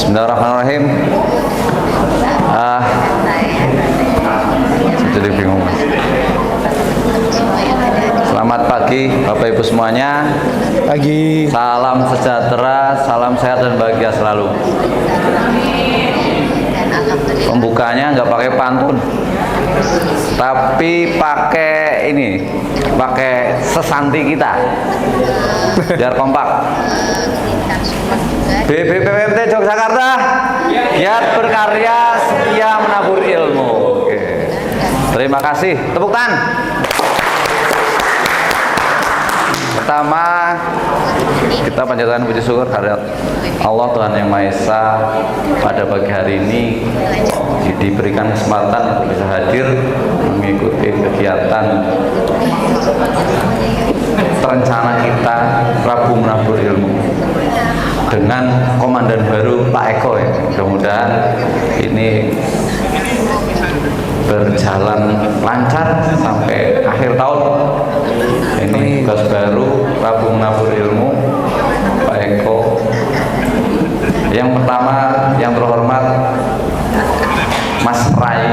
Bismillahirrahmanirrahim. Jadi bingung. Selamat pagi Bapak Ibu semuanya. Pagi. Salam sejahtera, salam sehat dan bahagia selalu. Pembukanya nggak pakai pantun, tapi pakai ini, pakai sesanti kita, biar kompak. BPPT Yogyakarta, giat berkarya, setia menabur ilmu. Oke. Terima kasih. Tepuk tangan. Pertama, kita panjatkan puji syukur kehadirat Allah Tuhan Yang Maha Esa. Pada pagi hari ini diberikan kesempatan untuk bisa hadir mengikuti kegiatan rencana kita Rabu Menabur Ilmu dengan komandan baru Pak Eko ya. Mudah-mudahan ini berjalan lancar sampai akhir tahun. Ini tugas baru Rabu Menabur Ilmu Pak Eko. Yang pertama, yang terhormat Mas Rai.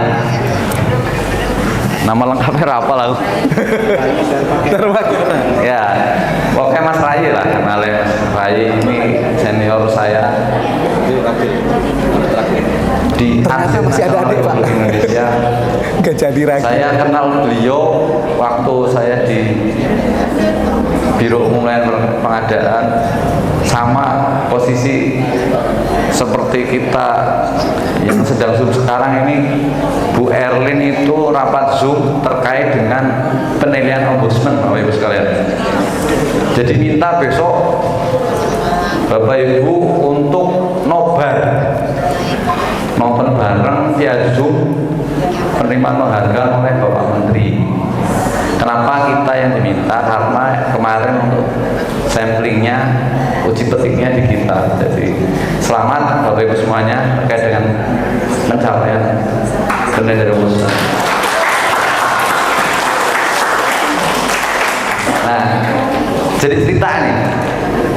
Nama lengkapnya apa lah? Ya, pokoknya Mas Rai lah. Kenalnya Mas Rai ini senior saya di Arsitek masih ada adik, Pak. Indonesia. Gak jadi lagi. Saya kenal beliau waktu saya di Biro Umum Pengadaan, sama posisi seperti kita yang sedang Zoom sekarang ini. Bu Erlin itu rapat Zoom terkait dengan penilaian ombudsman, Bapak Ibu sekalian. Jadi minta besok Bapak Ibu untuk nobar, nonton bareng via Zoom penerimaan penghargaan oleh Bapak Menteri. Kenapa kita yang diminta? Karena kemarin untuk samplingnya, uji petiknya di kita. Jadi selamat Bapak Ibu semuanya terkait dengan pencapaian penilaian dari ombudsman. Nah, jadi cerita nih,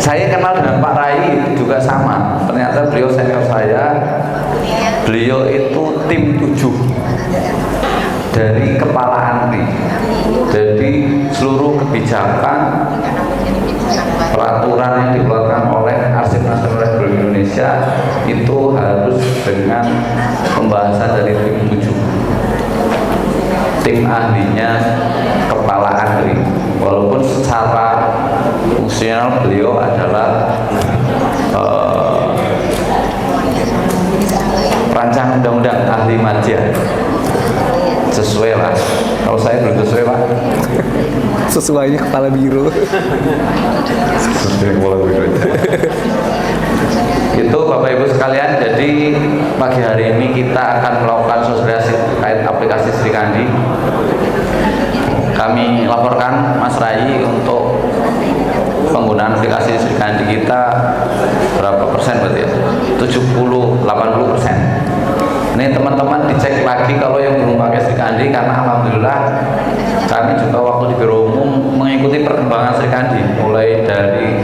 saya kenal dengan Pak Rai juga sama. Ternyata beliau senior saya. Beliau itu tim 7 dari Kepala Antri. Jadi seluruh kebijakan, peraturan yang dikeluarkan oleh Arsip Nasional Republik Indonesia itu harus dengan pembahasan dari tim 7. Tim ahlinya Kepala Antri. Walaupun secara fungsional beliau adalah perancang undang-undang ahli madya. Sesuai lah. Kalau saya belum sesuai Pak. Sesuainya kepala biro. Sesuai kepala biro. Itu Bapak Ibu sekalian. Jadi pagi hari ini kita akan melakukan sosialisasi terkait aplikasi Sri Kandi. Kami laporkan Mas Rai untuk penggunaan aplikasi Sri Kandi kita berapa persen berarti ya? 70-80%. Ini teman-teman dicek lagi kalau yang belum pakai Sri Kandi, karena alhamdulillah kami juga waktu di Biro Umum mengikuti perkembangan Sri Kandi, mulai dari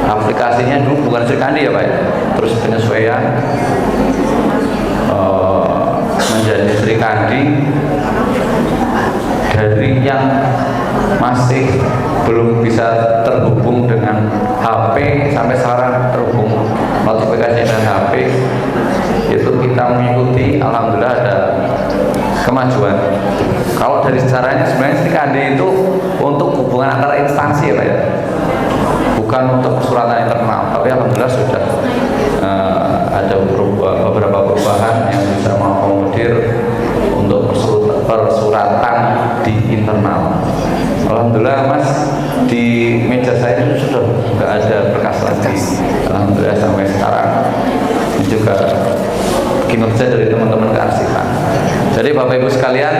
aplikasinya dulu bukan Sri Kandi ya Pak, terus penyesuaian menjadi Sri Kandi. Dari yang masih belum bisa terhubung dengan HP sampai sekarang terhubung notifikasi dengan HP, itu kita mengikuti, alhamdulillah ada kemajuan. Kalau dari sejarahnya sebenarnya Sri Kandi itu untuk hubungan antara instansi ya Pak ya, bukan untuk persuratan internal, tapi alhamdulillah sudah ada beberapa perubahan yang bisa mengakomodir untuk persuratan di internal. Alhamdulillah Mas, di meja saya itu sudah nggak ada berkas lagi. Alhamdulillah sampai sekarang. Ini juga kinerja dari teman-teman kearsipan. Jadi Bapak Ibu sekalian,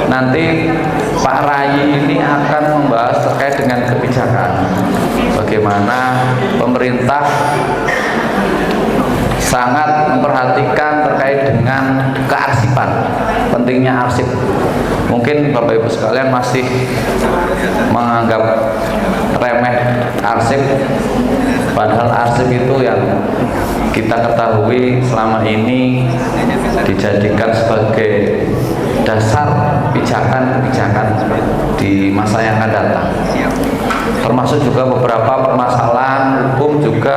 nanti Pak Rai ini akan membahas terkait dengan kebijakan. Bagaimana pemerintah sangat memperhatikan terkait dengan kearsipan, pentingnya arsip. Mungkin Bapak Ibu sekalian masih menganggap remeh arsip, Padahal arsip itu yang kita ketahui selama ini dijadikan sebagai dasar kebijakan-kebijakan di masa yang akan datang. Termasuk juga beberapa permasalahan hukum juga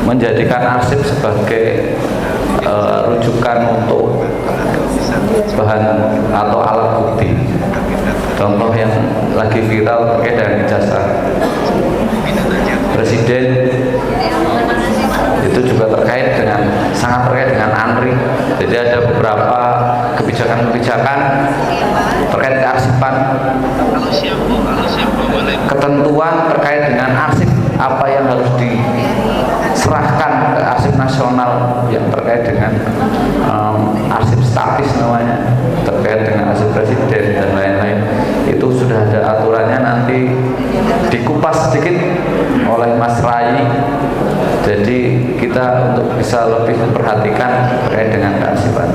menjadikan arsip sebagai rujukan untuk bahan atau alat bukti. Contoh yang lagi viral terkait dengan ijazah presiden itu juga sangat terkait dengan ANRI. Jadi ada beberapa kebijakan-kebijakan terkait kearsipan, ketentuan terkait dengan arsip apa yang harus diserahkan ke arsip nasional yang terkait dengan arsip statis namanya, terkait dengan arsip presiden dan lain-lain. Itu sudah ada aturannya, nanti dikupas sedikit oleh Mas Rai. Jadi kita untuk bisa lebih memperhatikan terkait dengan kearsipan.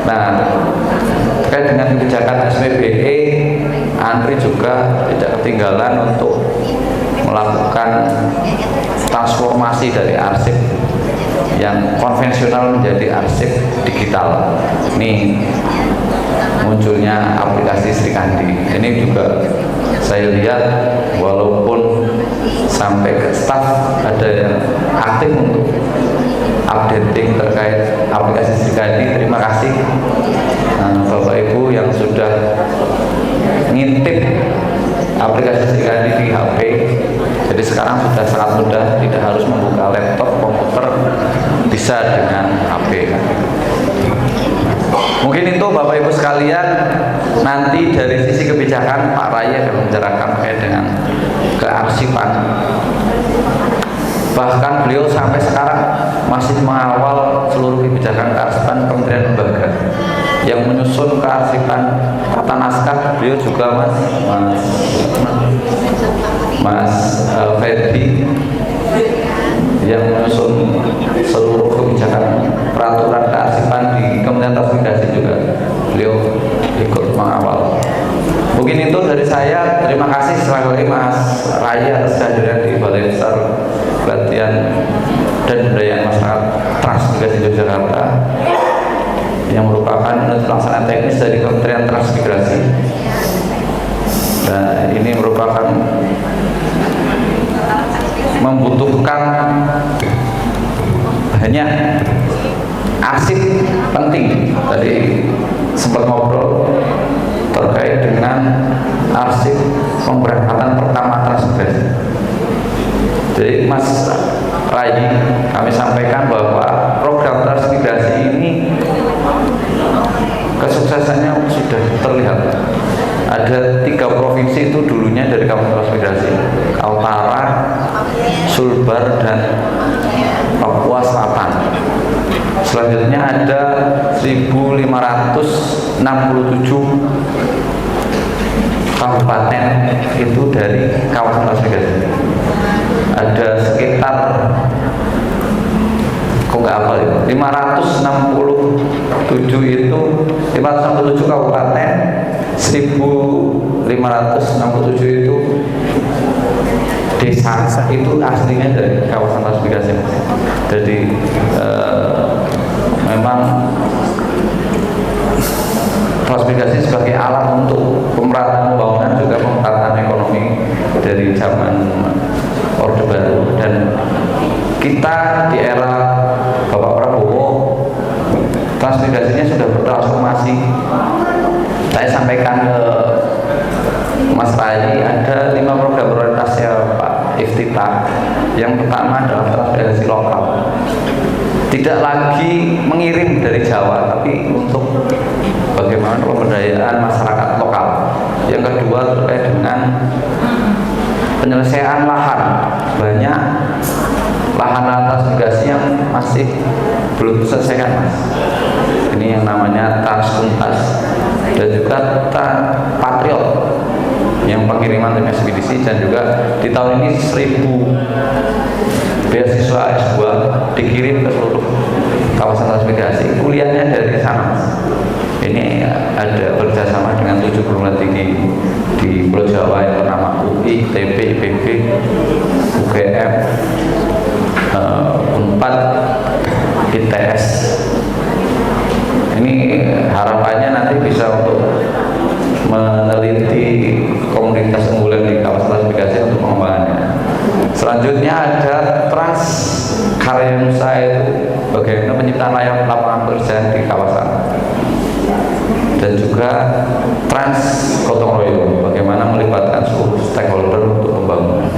Nah, terkait dengan kebijakan SPBE, ANRI juga tidak ketinggalan untuk melakukan transformasi dari arsip yang konvensional menjadi arsip digital. Ini munculnya aplikasi Sri Kandi. Ini juga saya lihat walaupun sampai ke staff ada yang aktif untuk updating terkait aplikasi Sri Kandi. Terima kasih Bapak Ibu yang sudah ngintip aplikasi Sri Kandi di HP. Jadi sekarang sudah sangat mudah, tidak harus membuka laptop, komputer, bisa dengan HP. Mungkin itu Bapak Ibu sekalian, nanti dari sisi kebijakan Pak Raya akan membicarakan terkait dengan kearsipan. Bahkan beliau sampai sekarang masih mengawal seluruh kebijakan kearsipan kementerian lembaga yang menyusun kearsipan tata naskah. Beliau juga Mas Ferdi yang menyusun seluruh kebijakan peraturan kearsipan di Kementerian Transmigrasi juga beliau ikut mengawal. Mungkin itu dari saya. Terima kasih sekali lagi Mas Raya atas kehadiran di Balai Besar Pelatihan dan Budaya Masyarakat Transmigrasi Yogyakarta yang merupakan unit pelaksana teknis dari Kementerian Transmigrasi. Dan ini merupakan membutuhkan banyak arsip penting. Tadi sempat ngobrol terkait dengan arsip pemberangkatan pertama transmigrasi. Jadi Mas Rai, kami sampaikan bahwa program transmigrasi ini kesuksesannya sudah terlihat. Ada 3 provinsi itu dulunya dari kampung transmigrasi: Kaltara, Sulbar, dan Papua Selatan. Selanjutnya ada 1.567 kabupaten itu dari kawasan transmigrasi. Ada sekitar 567 itu 567 kabupaten, 1.567 itu desa. Itu aslinya dari kawasan transmigrasi. Jadi memang transmigrasi sebagai alat untuk pemerataan pembangunan, juga pemerataan ekonomi dari zaman Orde Baru. Dan kita di era Bapak Prabowo, transmigrasinya sudah bertransformasi. Saya sampaikan ke Mas Rai, ada 5 program prioritasnya Pak Iftitah. Yang pertama adalah transmigrasi lokal, tidak lagi mengirim dari Jawa, tapi untuk bagaimana pemberdayaan masyarakat lokal. Yang kedua terkait dengan penyelesaian lahan. Banyak lahan transmigrasi yang masih belum diselesaikan, Mas. Ini yang namanya Transkuntas, dan juga Patriot yang pengiriman tim ekspedisi. Dan juga di tahun ini 1.000 beasiswa S2 dikirim ke seluruh kawasan transmigrasi, kuliahnya dari sana, Mas. Ini ada bekerjasama dengan 7 perguruan tinggi di Pulau Jawa yang bernama UI, ITB, IPB, Selanjutnya ada Trans Karya Nusa, itu bagaimana penciptaan lapangan pekerjaan di kawasan. Dan juga Trans Gotong Royong, bagaimana melibatkan seluruh stakeholder untuk pembangunan.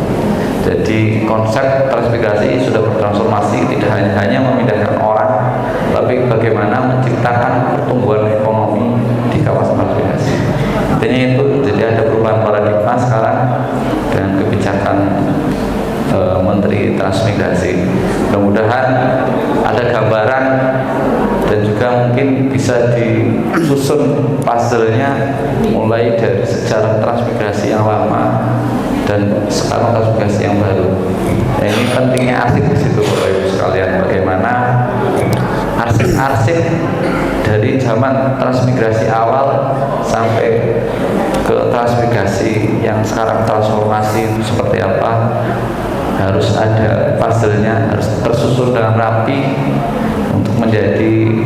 Jadi konsep transmigrasi sudah bertransformasi, tidak hanya memindahkan orang, tapi bagaimana menciptakan pertumbuhan ekonomi di kawasan transmigrasi. Intinya itu, jadi ada perubahan paradigma sekarang dengan kebijakan Menteri Transmigrasi. Mudah-mudahan ada gambaran dan juga mungkin bisa disusun puzzle-nya mulai dari sejarah transmigrasi yang lama dan sekarang transmigrasi yang baru. Nah, ini pentingnya arsip di situ Bapak Ibu sekalian, bagaimana arsip dari zaman transmigrasi awal sampai ke transmigrasi yang sekarang transformasi itu seperti apa, harus ada puzzle-nya, harus tersusun dengan rapi untuk menjadi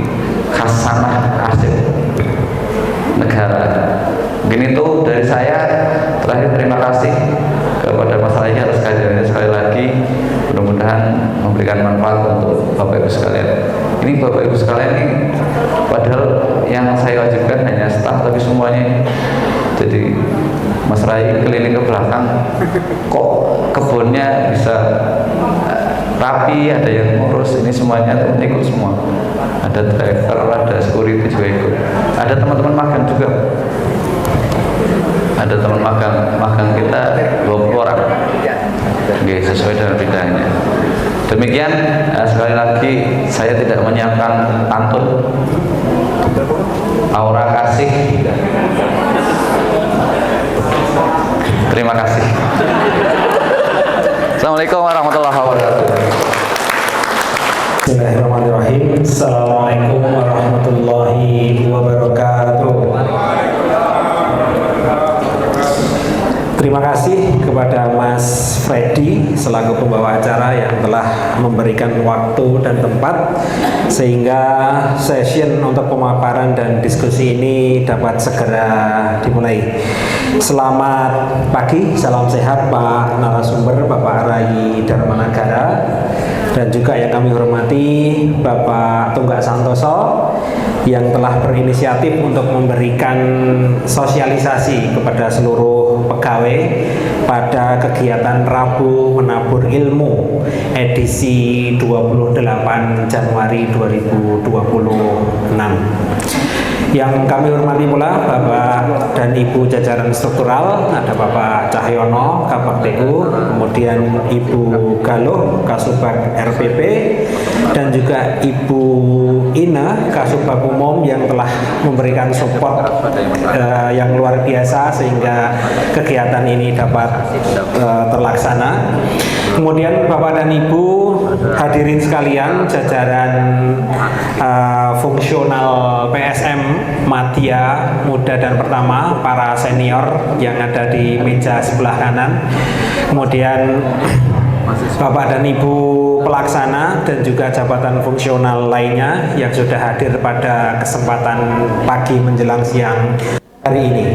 khasanah arsip negara. Mungkin itu dari saya. Terakhir, terima kasih kepada Mas Rai atas kehadirannya sekali lagi. Mudah-mudahan memberikan manfaat untuk Bapak Ibu sekalian. Ini Bapak Ibu sekalian ini padahal yang saya wajibkan hanya staf, tapi semuanya. Jadi Mas Rai keliling ke belakang, kok kebunnya bisa rapi, ada yang ngurus, ini semuanya ikut semua. Ada driver, ada security juga ikut. Ada teman-teman magang juga. Ada teman magang kita 20 orang. Oke, sesuai dengan bidangnya. Demikian, sekali lagi saya tidak menyiapkan pantun. Aura kasih. Terima kasih. Assalamualaikum warahmatullahi wabarakatuh. Bismillahirrahmanirrahim. Assalamualaikum warahmatullahi wabarakatuh. Terima kasih kepada Mas Freddy selaku pembawa acara yang telah memberikan waktu dan tempat sehingga session untuk pemaparan dan diskusi ini dapat segera dimulai. Selamat pagi, salam sehat Pak narasumber Bapak Rai Darmanagara, dan juga yang kami hormati Bapak Tunggak Santoso yang telah berinisiatif untuk memberikan sosialisasi kepada seluruh pegawai pada kegiatan Rabu Menabur Ilmu edisi 28 Januari 2026. Yang kami hormati pula Bapak dan Ibu jajaran struktural, ada Bapak Cahyono, Kabak TU, kemudian Ibu Galuh, Kasubag RPP, dan juga Ibu Ina, Kasubag Umum yang telah memberikan support yang luar biasa sehingga kegiatan ini dapat terlaksana. Kemudian Bapak dan Ibu hadirin sekalian, jajaran fungsional PSM Madya Muda dan Pertama, para senior yang ada di meja sebelah kanan, kemudian Bapak dan Ibu pelaksana dan juga jabatan fungsional lainnya yang sudah hadir pada kesempatan pagi menjelang siang hari ini.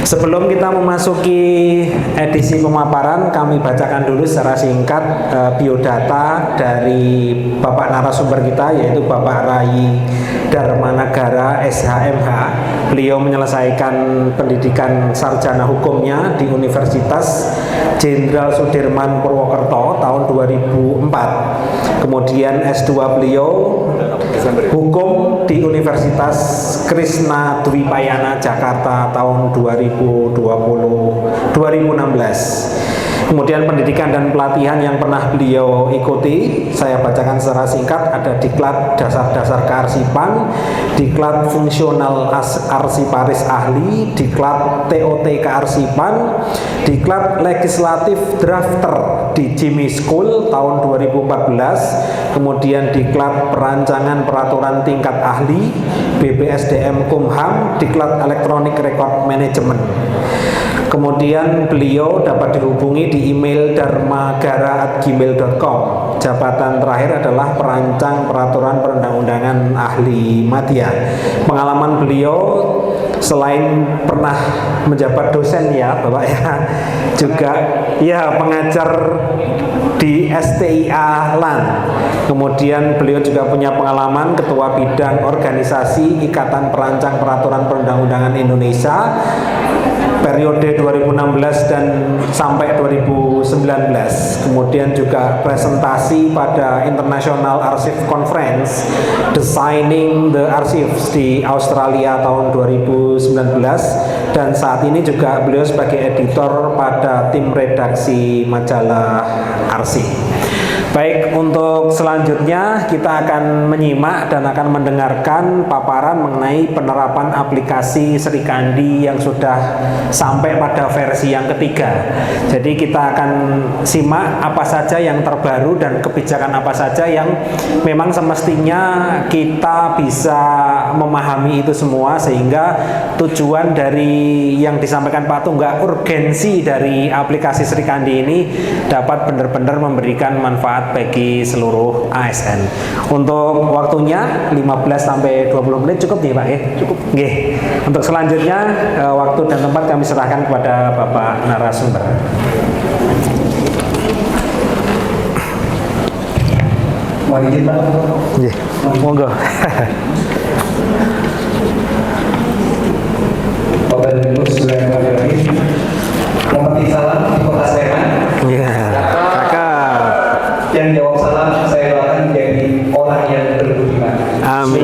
Sebelum kita memasuki edisi pemaparan, kami bacakan dulu secara singkat biodata dari Bapak narasumber kita, yaitu Bapak Rai Darmanagara SHMH. Beliau menyelesaikan pendidikan sarjana hukumnya di Universitas Jenderal Sudirman Purwokerto tahun 2004. Kemudian S2 beliau hukum di Universitas Krishna Dwipayana Jakarta tahun 2016. Kemudian pendidikan dan pelatihan yang pernah beliau ikuti, saya bacakan secara singkat, ada Diklat Dasar-Dasar Kearsipan, Diklat Fungsional Arsiparis Ahli, Diklat TOT Kearsipan, Diklat Legislatif Drafter di Jimmy School tahun 2014, kemudian Diklat Perancangan Peraturan Tingkat Ahli, BPSDM Kumham, Diklat Electronic Record Management. Kemudian beliau dapat dihubungi di email darmagara@gmail.com. Jabatan terakhir adalah perancang peraturan perundang-undangan ahli madya. Pengalaman beliau selain pernah menjabat dosen ya Bapak ya, juga ya pengajar di STIA LAN. Kemudian beliau juga punya pengalaman ketua bidang organisasi Ikatan Perancang Peraturan Perundang-undangan Indonesia periode 2016 dan sampai 2019. Kemudian juga presentasi pada International Archive Conference Designing the Archives di Australia tahun 2019, dan saat ini juga beliau sebagai editor pada tim redaksi majalah Arsip. Baik, untuk selanjutnya kita akan menyimak dan akan mendengarkan paparan mengenai penerapan aplikasi Sri Kandi yang sudah sampai pada versi yang ketiga. Jadi kita akan simak apa saja yang terbaru dan kebijakan apa saja yang memang semestinya kita bisa memahami itu semua, sehingga tujuan dari yang disampaikan Pak Tunggak, urgensi dari aplikasi Sri Kandi ini dapat benar-benar memberikan manfaat bagi seluruh ASN. Untuk waktunya 15 sampai 20 menit cukup nih Pak ya? Cukup. Nggih. Untuk selanjutnya waktu dan tempat kami serahkan kepada Bapak narasumber. Mohon izin Pak. Nggih. Monggo. Bapak dan Ibu sudah menghadiri. Mohon salam di Kota Sleman. Iya. Kakak. Yang jawab salam saya doakan menjadi orang yang berbudiman. Amin.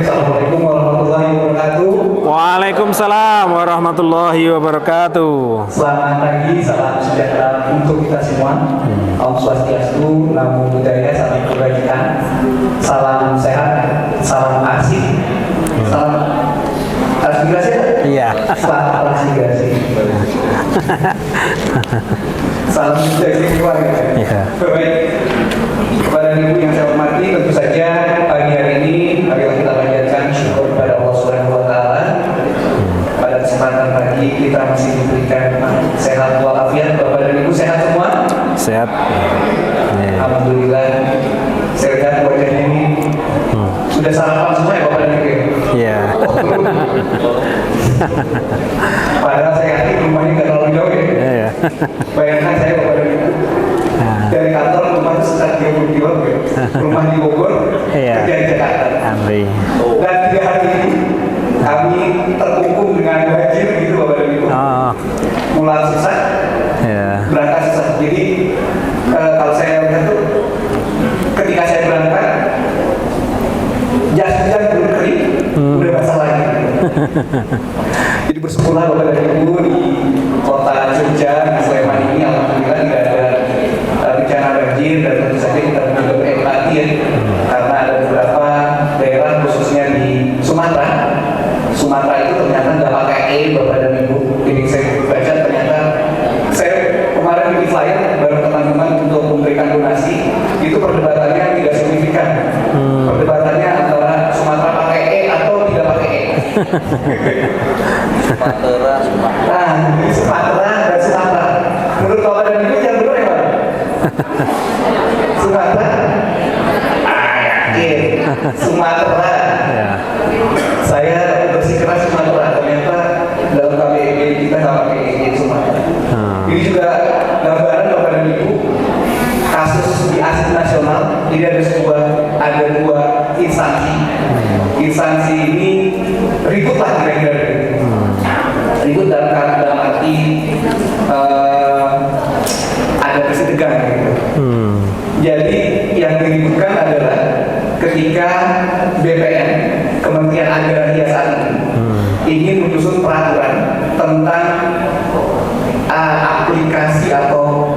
Assalamualaikum warahmatullahi wabarakatuh. Waalaikumsalam warahmatullahi wabarakatuh. Selamat pagi, salam sejahtera untuk kita semua. Om Swastiastu, Namo Buddhaya, salam kebajikan, salam sehat, salam asik, salam transmigrasi. Iya. Salam transmigrasi. Salam dari keluarga. Iya. Baik, kepada ibu yang saya hormati, tentu saja pagi hari ini marilah kita panjatkan syukur kepada Allah Subhanahu Wa Taala. Pada kesempatan pagi kita masih diberikan sehat walafiat. Bapak dan ibu sehat semua? Sehat. Iya. Alhamdulillah sehat wajahnya ini. Sudah sarapan semua ya Bapak dan ibu? Iya. Padahal saya yakin rumahnya nggak terlalu jauh ya. Iya. Bayangkan saya Bapak dan ibu dari kantor rumah itu sekitar 30 kilo ya. Rumah di Bogor, Iya. kerja di Jakarta. Amin. Dan 3 hari ini kami terkungkung dengan banjir gitu Bapak dan ibu. Oh. Pulang susah, Iya. berangkat susah. Jadi kalau saya lihat tuh ketika saya berangkat jas hujan belum kering, udah basah lagi. Jadi bersyukurlah Bapak dan Ibu di kota Jogja, di Sleman ini alhamdulillah tidak ada bencana banjir, dan tentu saja kita juga berempati ya, karena ada beberapa daerah khususnya di Sumatera. Sumatera itu ternyata nggak pakai Bapak dan Ibu. Ini saya baca ternyata saya kemarin bikin flyer bareng teman-teman untuk memberikan donasi, itu perdebatannya tidak signifikan. Perdebatannya antara Sumatera pakai atau tidak pakai Sumatera, Nah, ini Sumatera dan Sumatera. Menurut Bapak dan Ibu yang benar ya Pak? Sumatera? Yakin. Sumatera. Iya. Saya bersikeras Sumatera, ternyata dalam KBB kita nggak pakai Sumatera. Ini juga gambaran Bapak dan Ibu kasus di aset nasional. Jadi ada dua instansi. Instansi ini ribut lah kira-kira. Ribut dalam arti ada persetegan gitu. Jadi yang diributkan adalah ketika BPN, Kementerian Agraria saat ini ingin menyusun peraturan tentang aplikasi atau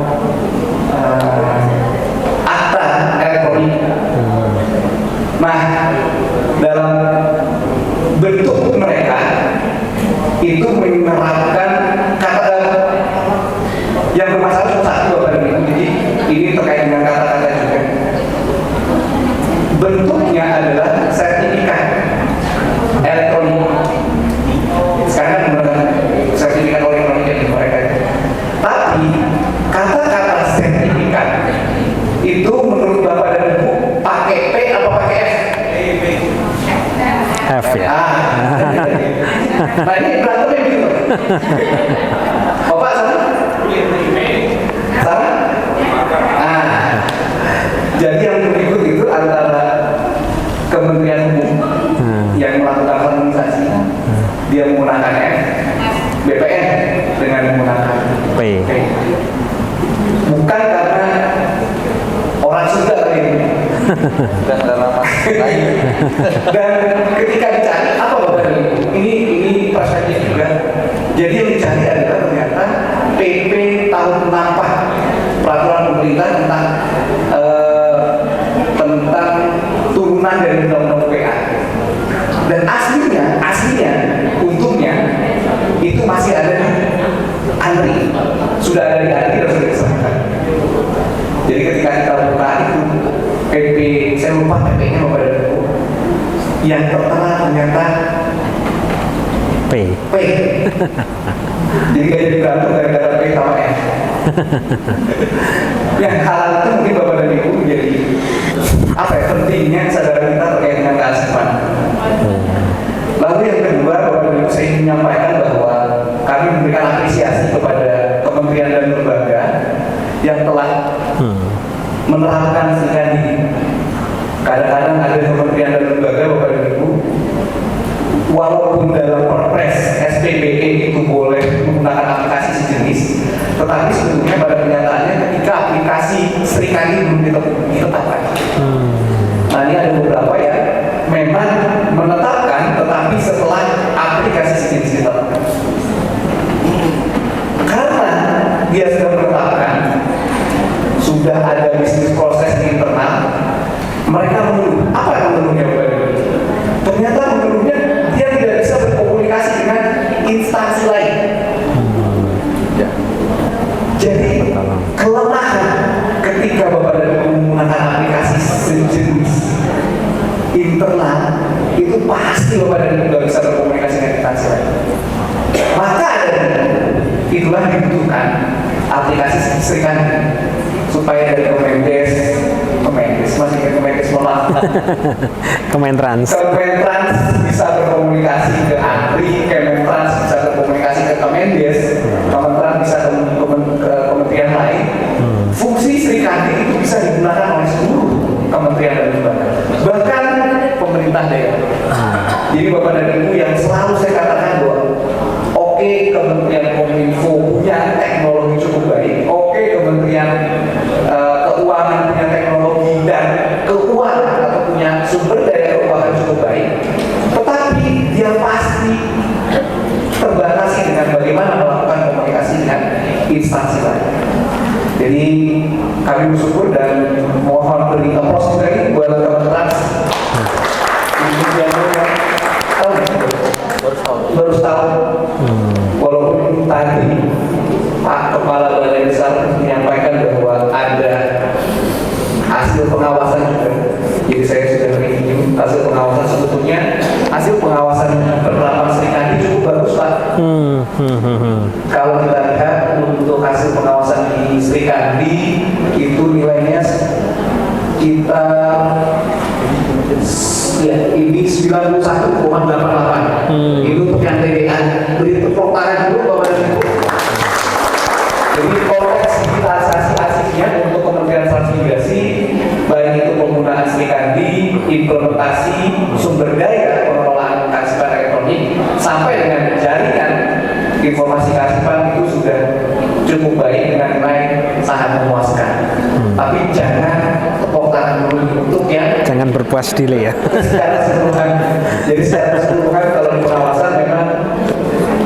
akta elektronik. Nah, dalam bentuk mereka itu menerapkan kata yang bermasalah cuma satu Bapak dan Ibu. Jadi ini terkait dengan kata-kata juga. Bentuknya adalah sertifikat elektronik. Sekarang kan menggunakan sertifikat elektronik dari mereka. Tapi kata-kata sertifikat itu menurut Bapak dan Ibu pakai P apa pakai F? F ya. Nah ini berantemnya gitu. Bapak sama? Sama? Nah, jadi yang berikut itu antara Kementerian Hukum yang melakukan harmonisasi, dia menggunakan F, BPN dengan menggunakan P. Bukan karena orang Sunda tadi ini. Dan dalam lain Dan ketika dicari apa Bapak Ibu? Ini perspektif juga. Jadi yang dicari adalah ternyata PP tahun 64 peraturan pemerintah tentang turunan dari undang-undang PA. Dan aslinya untungnya itu masih ada di ANRI, sudah ada di ANRI dan sudah disahkan. Jadi ketika kita buka itu PP, saya lupa PP-nya Bapak dan Ibu, yang tertera ternyata P. P. Jadi gak jadi berantem gara-gara P sama F. Yang halal itu mungkin Bapak dan Ibu menjadi apa ya, pentingnya kesadaran kita terkait dengan keasipan. Lalu yang kedua, Bapak dan Ibu, saya ingin menyampaikan bahwa kami memberikan apresiasi kepada kementerian dan lembaga yang telah menerapkan Serikandi ini. Kadang-kadang ada kementerian dan lembaga Bapak dan Ibu, walaupun dalam Perpres SPBE itu boleh menggunakan aplikasi sejenis, tetapi sebetulnya pada kenyataannya ketika aplikasi Serikandi belum ditetapkan. Nah ini ada beberapa ya memang menetapkan, tetapi setelah aplikasi sejenis ditetapkan. Karena dia sudah menetapkan, sudah ada bisnis proses internal, mereka mengeluh. Apa yang mengeluhnya Bapak Ibu? Ternyata mengeluhnya dia tidak bisa berkomunikasi dengan instansi lain. Jadi kelemahan ketika Bapak dan Ibu menggunakan aplikasi sejenis internal itu pasti Bapak dan Ibu tidak bisa berkomunikasi dengan instansi lain. Maka itulah dibutuhkan aplikasi Serikandi supaya dari Kemendes masih ke Kemendes Kementrans. Kementrans bisa berkomunikasi ke ANRI, Kementrans bisa berkomunikasi ke Kemendes, Kementrans bisa ke kementerian lain. Fungsi Serikandi itu bisa digunakan oleh seluruh kementerian dan lembaga, bahkan pemerintah daerah. Jadi Bapak dan Ibu, yang selalu saya katakan bahwa oke, Kementerian Kominfo punya teknologi cukup baik, oke, Kementerian Keuangan punya teknologi dan keuangan atau punya sumber daya keuangan cukup baik, tetapi dia pasti terbatasi dengan bagaimana melakukan komunikasi dengan instansi lain. Jadi kami bersyukur dan mohon beri applause juga ini buat Kementrans. Baru setahun, walaupun tadi Pak Kepala Balai Besar menyampaikan bahwa ada hasil pengawasan juga. Jadi saya sudah mereview hasil pengawasan, sebetulnya hasil pengawasan penerapan Serikandi cukup bagus Pak. Kalau kita lihat untuk hasil pengawasan di Serikandi itu nilainya kita ya ini 91,88. Itu untuk yang TDA. Beri tepuk tangan dulu Bapak dan Ibu. Jadi konteks digitalisasi aslinya untuk Kementerian Transmigrasi, baik itu penggunaan Serikandi, implementasi sumber daya pengelolaan kearsipan elektronik sampai dengan jaringan informasi kearsipan itu sudah cukup baik dengan nilai sangat memuaskan. Tapi jangan tepuk tangan dulu untuk yang Jangan berpuas diri ya. secara keseluruhan. Jadi secara keseluruhan kalau di pengawasan memang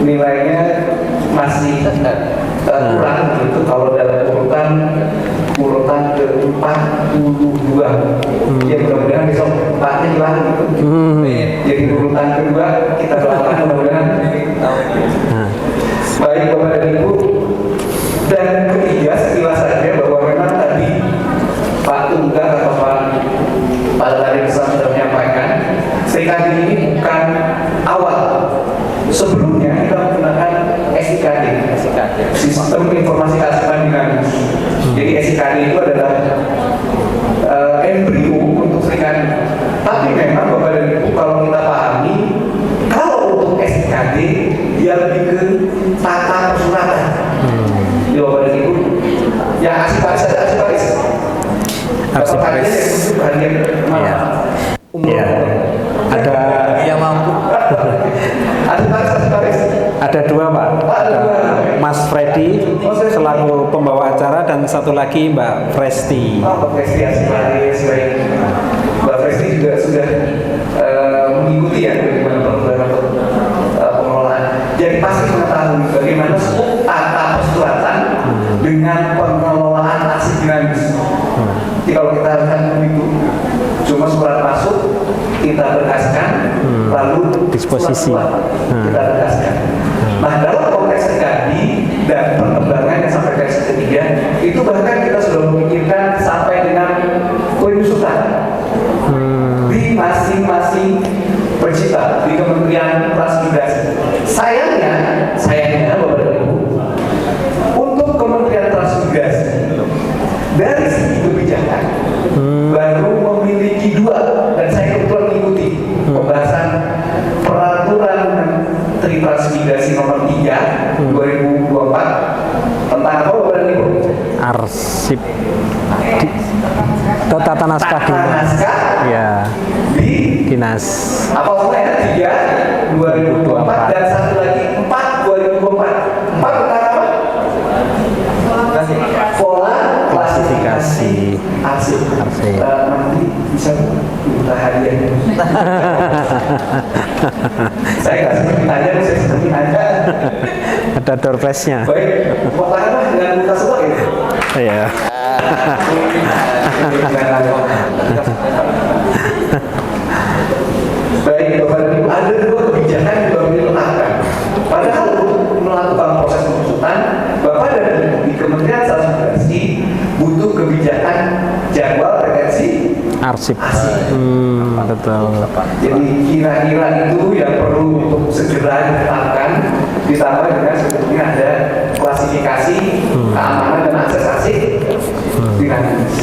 nilainya masih kurang gitu kalau dalam urutan ke-42. Ya mudah-mudahan besok empatnya hilang gitu. Jadi urutan kedua kita doakan mudah-mudahan. Baik Bapak dan Ibu. Dan ketiga sekilas saja bahwa memang tadi Pak Tunggal atau Pak Balai Besar sudah menyampaikan Serikandi ini bukan awal. Sebelumnya kita menggunakan SIKD, Sistem Informasi Kearsipan Dinamis. Jadi SIKD itu adalah embrio untuk Serikandi. Tapi memang Bapak dan Ibu, kalau kita pahami, kalau untuk SIKD tata persuratan. Ya Bapak dan Ibu, yang arsiparis ada arsiparis. Arsiparis. Bagian Iya. umum. Iya. Ada yang mampu. Arsiparis. Ada dua Pak, ada Mas Freddy selaku pembawa acara dan satu lagi Mbak Presti. Oh, Mbak Presti arsiparis, baik. Mbak Presti juga sudah mengikuti ya bagaimana program pengelolaan. Jadi pasti mengetahui bagaimana tata persuratan dengan pengelolaan arsip dinamis. Jadi kalau kita lihat begitu, cuma surat masuk kita berkaskan, lalu disposisi. kita berkaskan. Nah dalam konteks tadi dan perkembangan yang sampai versi ketiga, itu bahkan kita sudah memikirkan sampai dengan penyusutan di masing-masing percita di Kementerian Transmigrasi. Sayangnya Bapak dan Ibu, untuk Kementerian Transmigrasi dari segi kebijakan baru memiliki dua, dan saya kebetulan mengikuti pembahasan peraturan Menteri Transmigrasi nomor 3 2024 tentang apa Bapak dan Ibu? arsip tata naskah Tata naskah ya di dinas. apa maksudnya 3 2024 dan satu lagi 4 2024. 4 tentang apa? Pola klasifikasi arsip. Arsip. Nanti bisa minta hadiah. Saya nggak seperti tanya, saya seperti tanya. Ada door prize-nya. Baik, mau tanya dengan buka semua ya? Iya. Baik, Bapak dan Ibu, ada dua kebijakan yang baru ditetapkan. Padahal untuk melakukan proses pengusutan, Bapak dan Ibu di Kementerian Transmigrasi butuh kebijakan jadwal retensi Arsip. arsip. Betul. Jadi kira-kira itu yang perlu untuk segera ditetapkan, ditambah dengan sebetulnya ada klasifikasi keamanan dan akses arsip dinamis.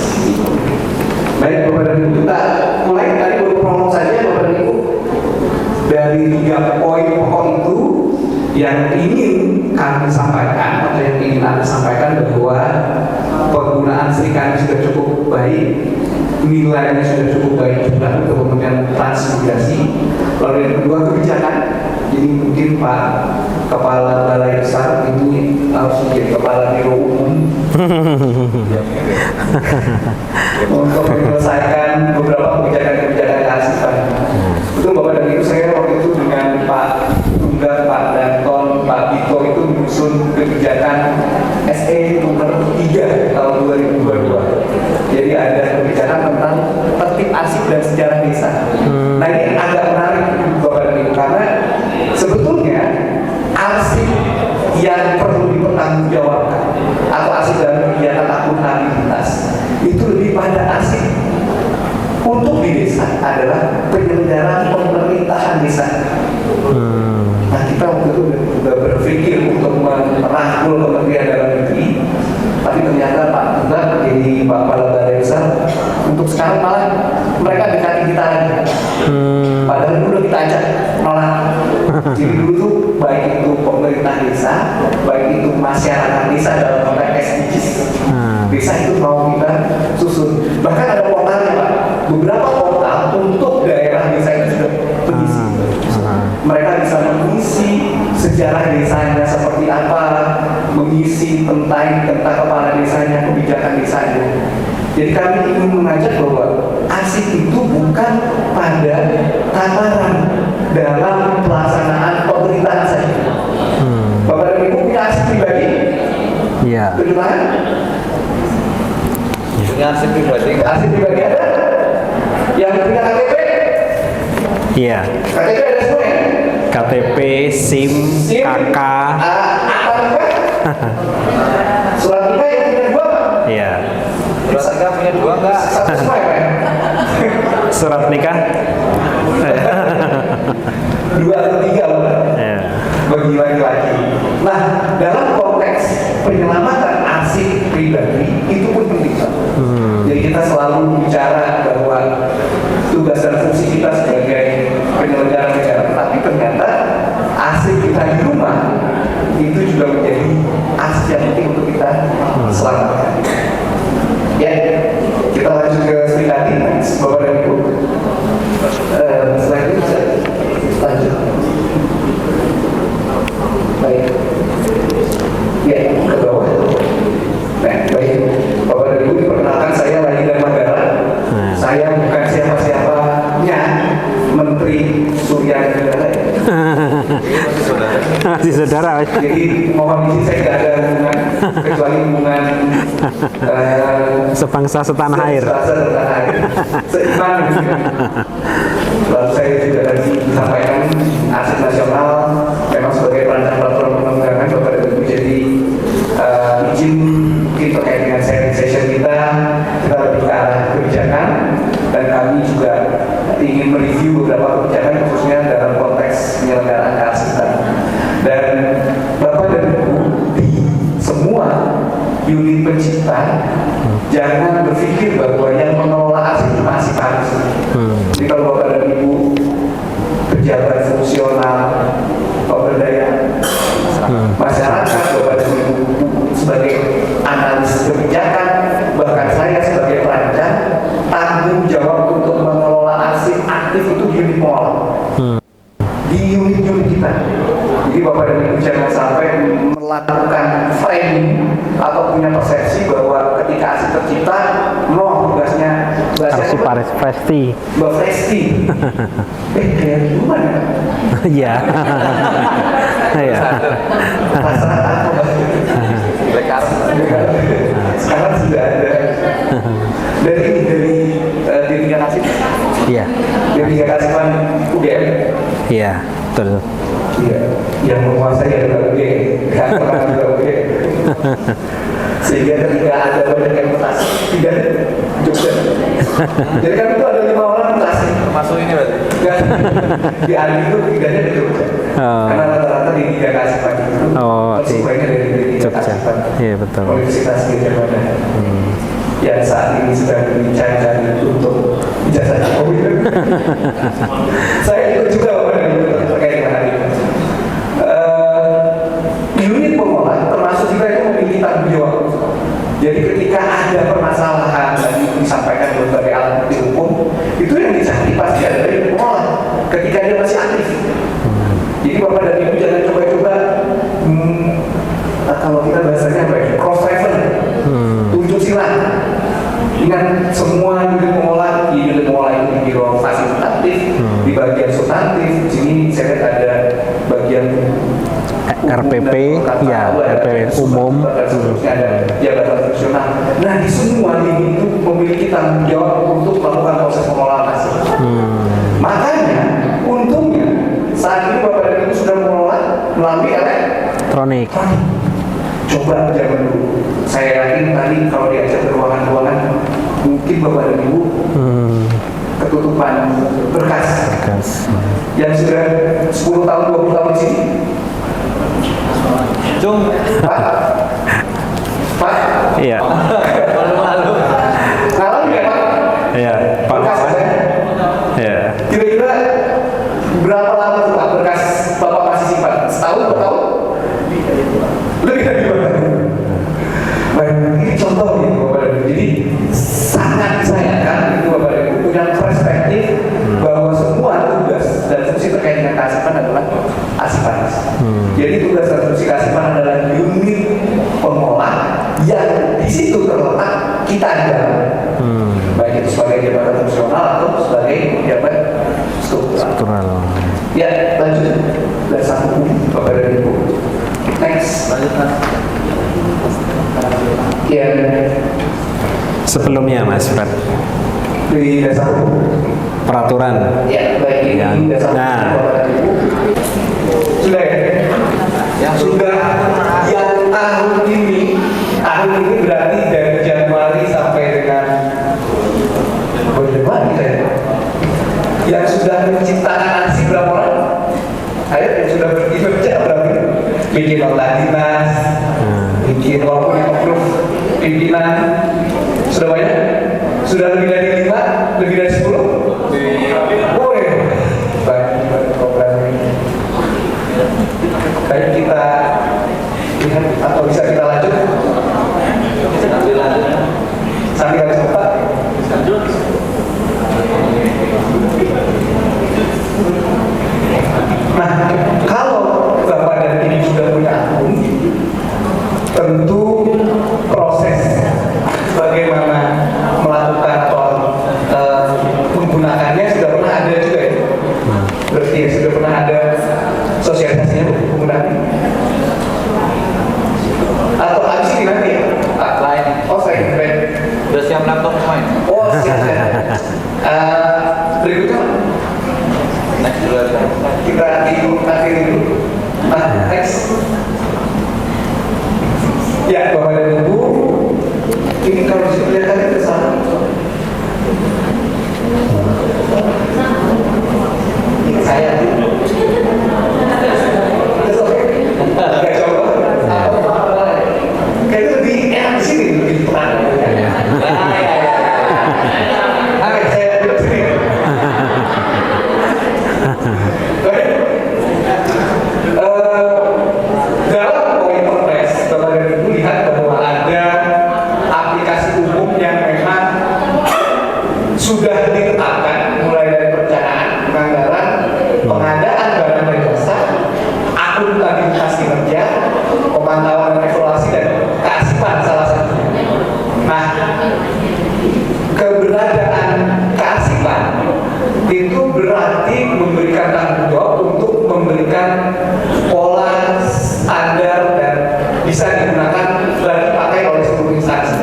Baik Bapak dan Ibu, kita mulai tadi baru prolog saja Bapak dan Ibu. Dari 3 poin pokok itu yang ingin kami sampaikan atau yang ingin Anda sampaikan bahwa penggunaan serikandi sudah cukup baik, nilainya sudah cukup baik juga untuk Kementerian Transmigrasi. Lalu yang kedua kebijakan, jadi mungkin Pak Kepala Balai Besar ini harus menjadi Kepala Biro Umum untuk menyelesaikan beberapa kebijakan-kebijakan kearsipan. Betul Bapak dan Ibu, saya waktu itu dengan Pak Tunggal, Pak Danton, Pak Bito itu menyusun kebijakan SE nomor 3 tahun 2022. Jadi ada kebijakan tentang tertib arsip dan sejarah desa. Nah ini agak menarik Bapak dan Ibu, karena sebetulnya arsip yang perlu dipertanggungjawabkan atau arsip dalam kegiatan akuntabilitas itu lebih pada arsip untuk di desa adalah penyelenggaraan pemerintahan desa. Nah kita waktu itu sudah berpikir untuk merangkul Kementerian Dalam Negeri, tapi ternyata Pak Tunggal jadi Pak Kepala Balai Besar untuk sekarang malah mereka dekati kita lagi. Padahal dulu kita ajak nolak. Jadi dulu tuh baik itu pemerintah desa, baik itu masyarakat desa dalam konteks SDGs, desa itu mau kita susun. Bahkan ada portalnya Pak, beberapa portal untuk daerah desa itu sudah berisi. Mereka bisa mengisi sejarah desanya seperti apa, mengisi tentang kepala desanya, kebijakan desanya. Jadi kami ingin mengajak bahwa arsip itu bukan pada tataran dalam pelaksanaan pemerintahan saja. Bapak dan Ibu punya arsip pribadi? Iya. Bagaimana? Punya arsip pribadi. Arsip pribadi ada? Yang punya KTP? Iya. KTP ada semua ya? KTP, SIM, KK. Apa nikah? Surat nikah yang punya 2 Pak? Iya. Surat nikah punya 2 enggak? Satu semua ya Pak? Surat nikah. 2 atau 3 Pak? Iya. Bagi laki-laki. Nah, dalam konteks penyelamatan arsip pribadi itu pun penting Pak. Jadi kita selalu bicara bahwa tugas dan fungsi kita sebagai penyelenggara negara, tetapi ternyata arsip kita di rumah itu juga menjadi aset yang penting untuk kita selamatkan. Ya, kita lanjut ke Sri Kandi, Bapak dan Ibu. Setelah itu bisa lanjut. Baik. Ya, ke bawah. Nah, baik. Bapak dan Ibu, perkenalkan saya Lagi dan Manggala. Saya bukan siapa-siapanya Menteri Surya Negara. Masih saudara. Jadi mohon izin, saya tidak ada hubungan kecuali hubungan Sebangsa setanah air. seiman. Lalu saya juga tadi sampaikan aset nasional memang sebagai perancang peraturan perundang-undangan Bapak dan Ibu. Jadi izin mungkin terkait dengan sharing session kita lebih ke arah kebijakan, dan kami juga ingin mereview beberapa kebijakan khususnya dalam konteks penyelenggaraan keasiatan. Dan Bapak dan Ibu di semua unit pencipta jangan berpikir bahwa yang mengelola aset cuma Asipanis. Jadi kalau Bapak dan Ibu pejabat fungsional, pemberdayaan masyarakat, Bapak dan Ibu sebagai analis kebijakan, bahkan saya sebagai perancang, tanggung jawab untuk mengelola aset aktif itu di unit pengelola, di unit-unit kita. Jadi Bapak dan Ibu jangan sampai melakukan framing atau punya persepsi bahwa ketika aset tercipta, tugasnya Arsiparis Presti. Mbak Presti. Kayak gimana? Iya. Iya. Sekarang sudah ada dari tiga kasih. Iya. Dari tiga kasihan UGM. Iya, betul. Iya, yang menguasai adalah UGM. Gak pernah juga UGM. Sehingga ketika ada banyak yang mutasi, tidak Jogja. Jadi kan itu ada 5 orang mutasi. Termasuk ini berarti? Dan di hari itu tiganya di Jogja. Karena rata-rata di tiga kasihan itu semuanya dari Jogja. Iya, betul. Universitas Gajah Mada. Yang saat ini sedang dicari-cari untuk ijazah Jokowi. Saya ikut juga terkait dengan hal ini. Unit pengolah termasuk juga itu memiliki tanggung jawab. Jadi ketika ada permasalahan tadi disampaikan berbagai alat bukti hukum, itu yang dicari pasti ada dari pengolah ketika dia masih aktif. Jadi Bapak dan Ibu jangan coba-coba kalau kita bahasanya apa ya, cross driver, tunjuk silang. Ingat semua unit pengolah itu di biro fasilitatif, di bagian substantif. Di sini saya lihat ada bagian RPP, ya, RPP umum, ada jabatan fungsional. Nah, di semua ini itu memiliki tanggung jawab untuk melakukan proses pengolahan hasil. Makanya, untungnya saat ini Bapak dan Ibu sudah mengelola melalui elektronik. Coba zaman dulu. Saya yakin tadi kalau diajak ke ruangan-ruangan, mungkin Bapak dan Ibu ketutupan berkas. Yang sudah 10 tahun, 20 tahun di sini. Cung, Pak. Iya. Malu-malu. Ngalamin ya Pak? Iya. Berkas ya? Iya. Kira-kira berapa lama tuh Pak berkas Bapak masih simpan? Setahun, 2 tahun? Lebih dari 2 tahun. Baik, ini contoh nih Bapak dan Ibu. Jadi sangat disayangkan itu Bapak dan Ibu punya perspektif bahwa semua tugas dan fungsi terkait dengan keasipan adalah Asipanis. Jadi tugas dan fungsi keasipan adalah unit pengolah yang di situ terletak kita ada. Baik itu sebagai jabatan fungsional atau sebagai jabat struktural. Ya, lanjut. Dasar hukum Bapak dan Ibu. Next. Lanjut Mas. Ya. Sebelumnya Mas Fred, Di dasar hukum. peraturan. Ya, baik ini dasar hukum Bapak dan Ibu. Sudah ya? Yang sudah yang tahun ini berarti dari Januari sampai dengan Januari ya? Yang sudah menciptakan aksi berapa orang? Ayo yang sudah bekerja berapa? Bikin nota dinas, bikin walaupun yang approve pimpinan, sudah banyak? Sudah lebih dari 5? Lebih dari 10? Boleh. Banyak program ini. Baik kita Nah, kalau Bapak dan Ibu sudah punya akun, tentu proses bagaimana melakukan atau menggunakannya sudah pernah ada juga ya. Berarti ya sudah pernah ada sosialisasinya penggunaan. Atau abis ini nanti ya? Lain. Oh, saya keren. Udah siap laptop main. Oh, siap. Berikutnya Next dulu aja. kita akhiri dulu. Nah, next. Ya, Bapak dan Ibu, ini kalau bisa kelihatan ke sana. Ini saya. Agak coba. Kayaknya lebih enak di sini, lebih tenang. Oke, saya duduk sini. Dalam poin perpres, Bapak dan Ibu lihat bahwa ada aplikasi umum yang memang sudah ditetapkan mulai dari perencanaan, penganggaran, pengadaan barang dan jasa, akuntabilitas kinerja, pemantauan dan evaluasi dan keasipan salah satunya. Nah, keberadaan keasipan itu berarti memberikan tanggung jawab untuk memberikan pola standar dan bisa digunakan dan dipakai oleh seluruh instansi.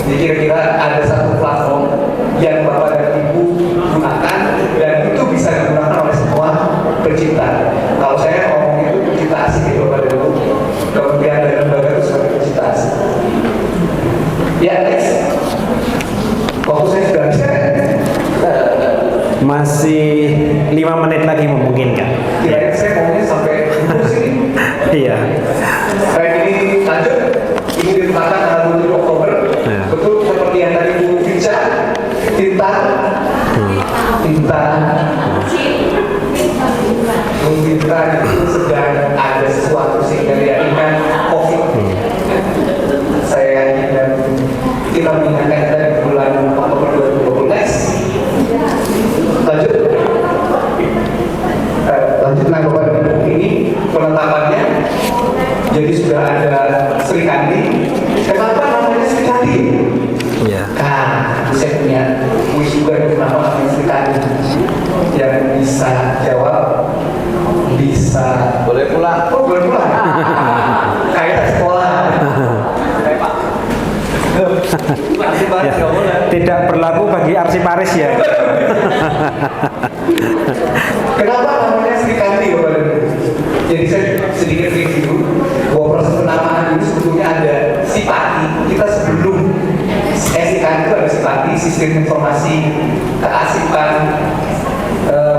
Jadi kira-kira ada satu platform yang Bapak dan Ibu gunakan dan itu bisa digunakan oleh semua pencipta. Kalau saya ngomong itu pencipta asing gitu Bapak dan Ibu. Kemudian dari lembaga itu sebagai pencipta asing. Ya, next. Waktu saya sudah bisa kan? Masih 5 menit lagi memungkinkan. Kira-kira saya ngomongnya sampai sini. Iya. Baik, ini lanjut. Ini ditetapkan tanggal 27 Oktober. Ya. Betul seperti yang tadi Bu Vica, tinta, Tinta itu sedang ada sesuatu sehingga dia ingat COVID. Saya dan kita mengingatkan dari bulan Oktober 2020. Lanjut. Lanjut nah Bapak dan Ibu, ini penetapannya. Jadi sudah ada Sri Kandi. Kenapa namanya Sri Kandi? Iya. Kan, saya punya kuis juga yang kenapa namanya Sri Kandi. Yang bisa jawab, bisa. Boleh pulang. Oh, boleh pulang. Kayak sekolah. Ya. Tidak berlaku bagi arsiparis ya. Kenapa namanya Sri Kandi Bapak dan Ibu? Jadi saya sedikit review bahwa proses penamaan ini sebetulnya ada sipati. Kita sebelum Sri Kandi itu ada sipati, sistem informasi keasipan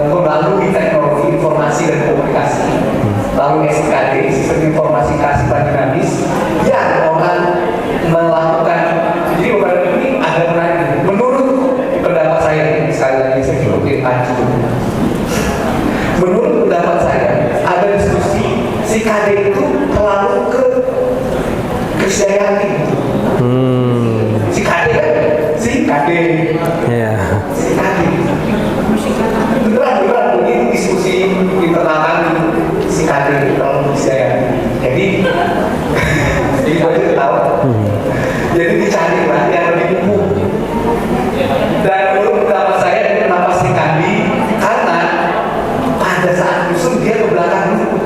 melalui teknologi informasi dan komunikasi. Lalu SKD, sistem informasi keasipan dinamis yang orang melakukan. Jadi Bapak dan Ibu ini ada menarik. Menurut pendapat saya, sekali lagi saya ikutin aja. Menurut pendapat saya, ada diskusi si KD itu terlalu ke Krisdayanti. Si KD kan? Si KD. Iya. Si KD. Beneran ini diskusi internal kami. Si KD terlalu Krisdayanti. Jadi itu aja ketawa. Jadi dicari lah yang lebih umum. Dan menurut pendapat saya ini kenapa si KD? Karena pada saat musuh dia ke belakang dulu.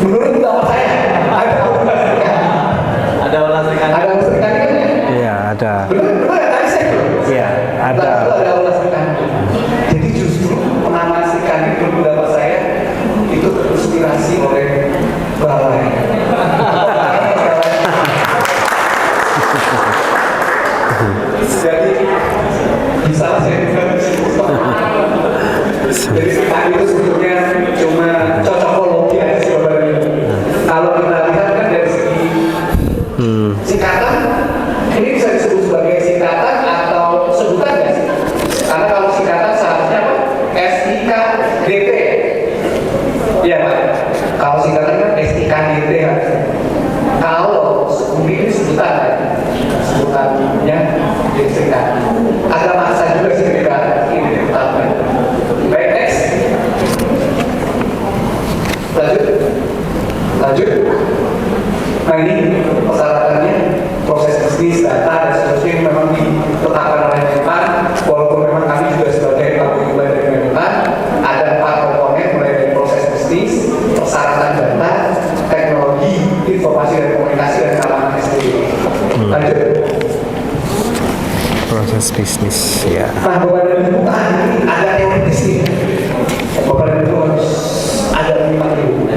Menurut pendapat saya ada ulas serikat. Ada ulas serikat. Ada ulas serikat kan ya? Iya, ada. Benar tadi saya tuh. Iya, ada. Ada ulas serikat. Jadi justru penamaan serikat itu menurut pendapat saya itu terinspirasi oleh balai. Jadi bisa saya bilang jadi sekarang itu sebetulnya cuma cocokologi aja sih Bapak dan Ibu. Kalau kita lihat kan dari segi singkatan, ini bisa disebut sebagai singkatan atau sebutan nggak sih? Karena kalau singkatan seharusnya apa? SIKDT. Iya Pak. Kalau singkatan kan SIKDT harusnya. Kalau ini sebutan kan? Sebutannya Jadi singkat. Agak maksa juga sih kita ini pertama. Baik, next. Lanjut. Nah ini persyaratannya proses bisnis, data dan seterusnya yang memang ditetapkan oleh Menpan. Walaupun memang kami juga sebagai paguyuban dari Menpan, ada 4 komponen mulai dari proses bisnis, persyaratan data, teknologi, informasi dan komunikasi dan keamanan SDM. Lanjut. Proses bisnis, ya. Nah, Bapak dan Ibu, ini agak teoritis nih. Bapak dan Ibu harus ada 5 dulu.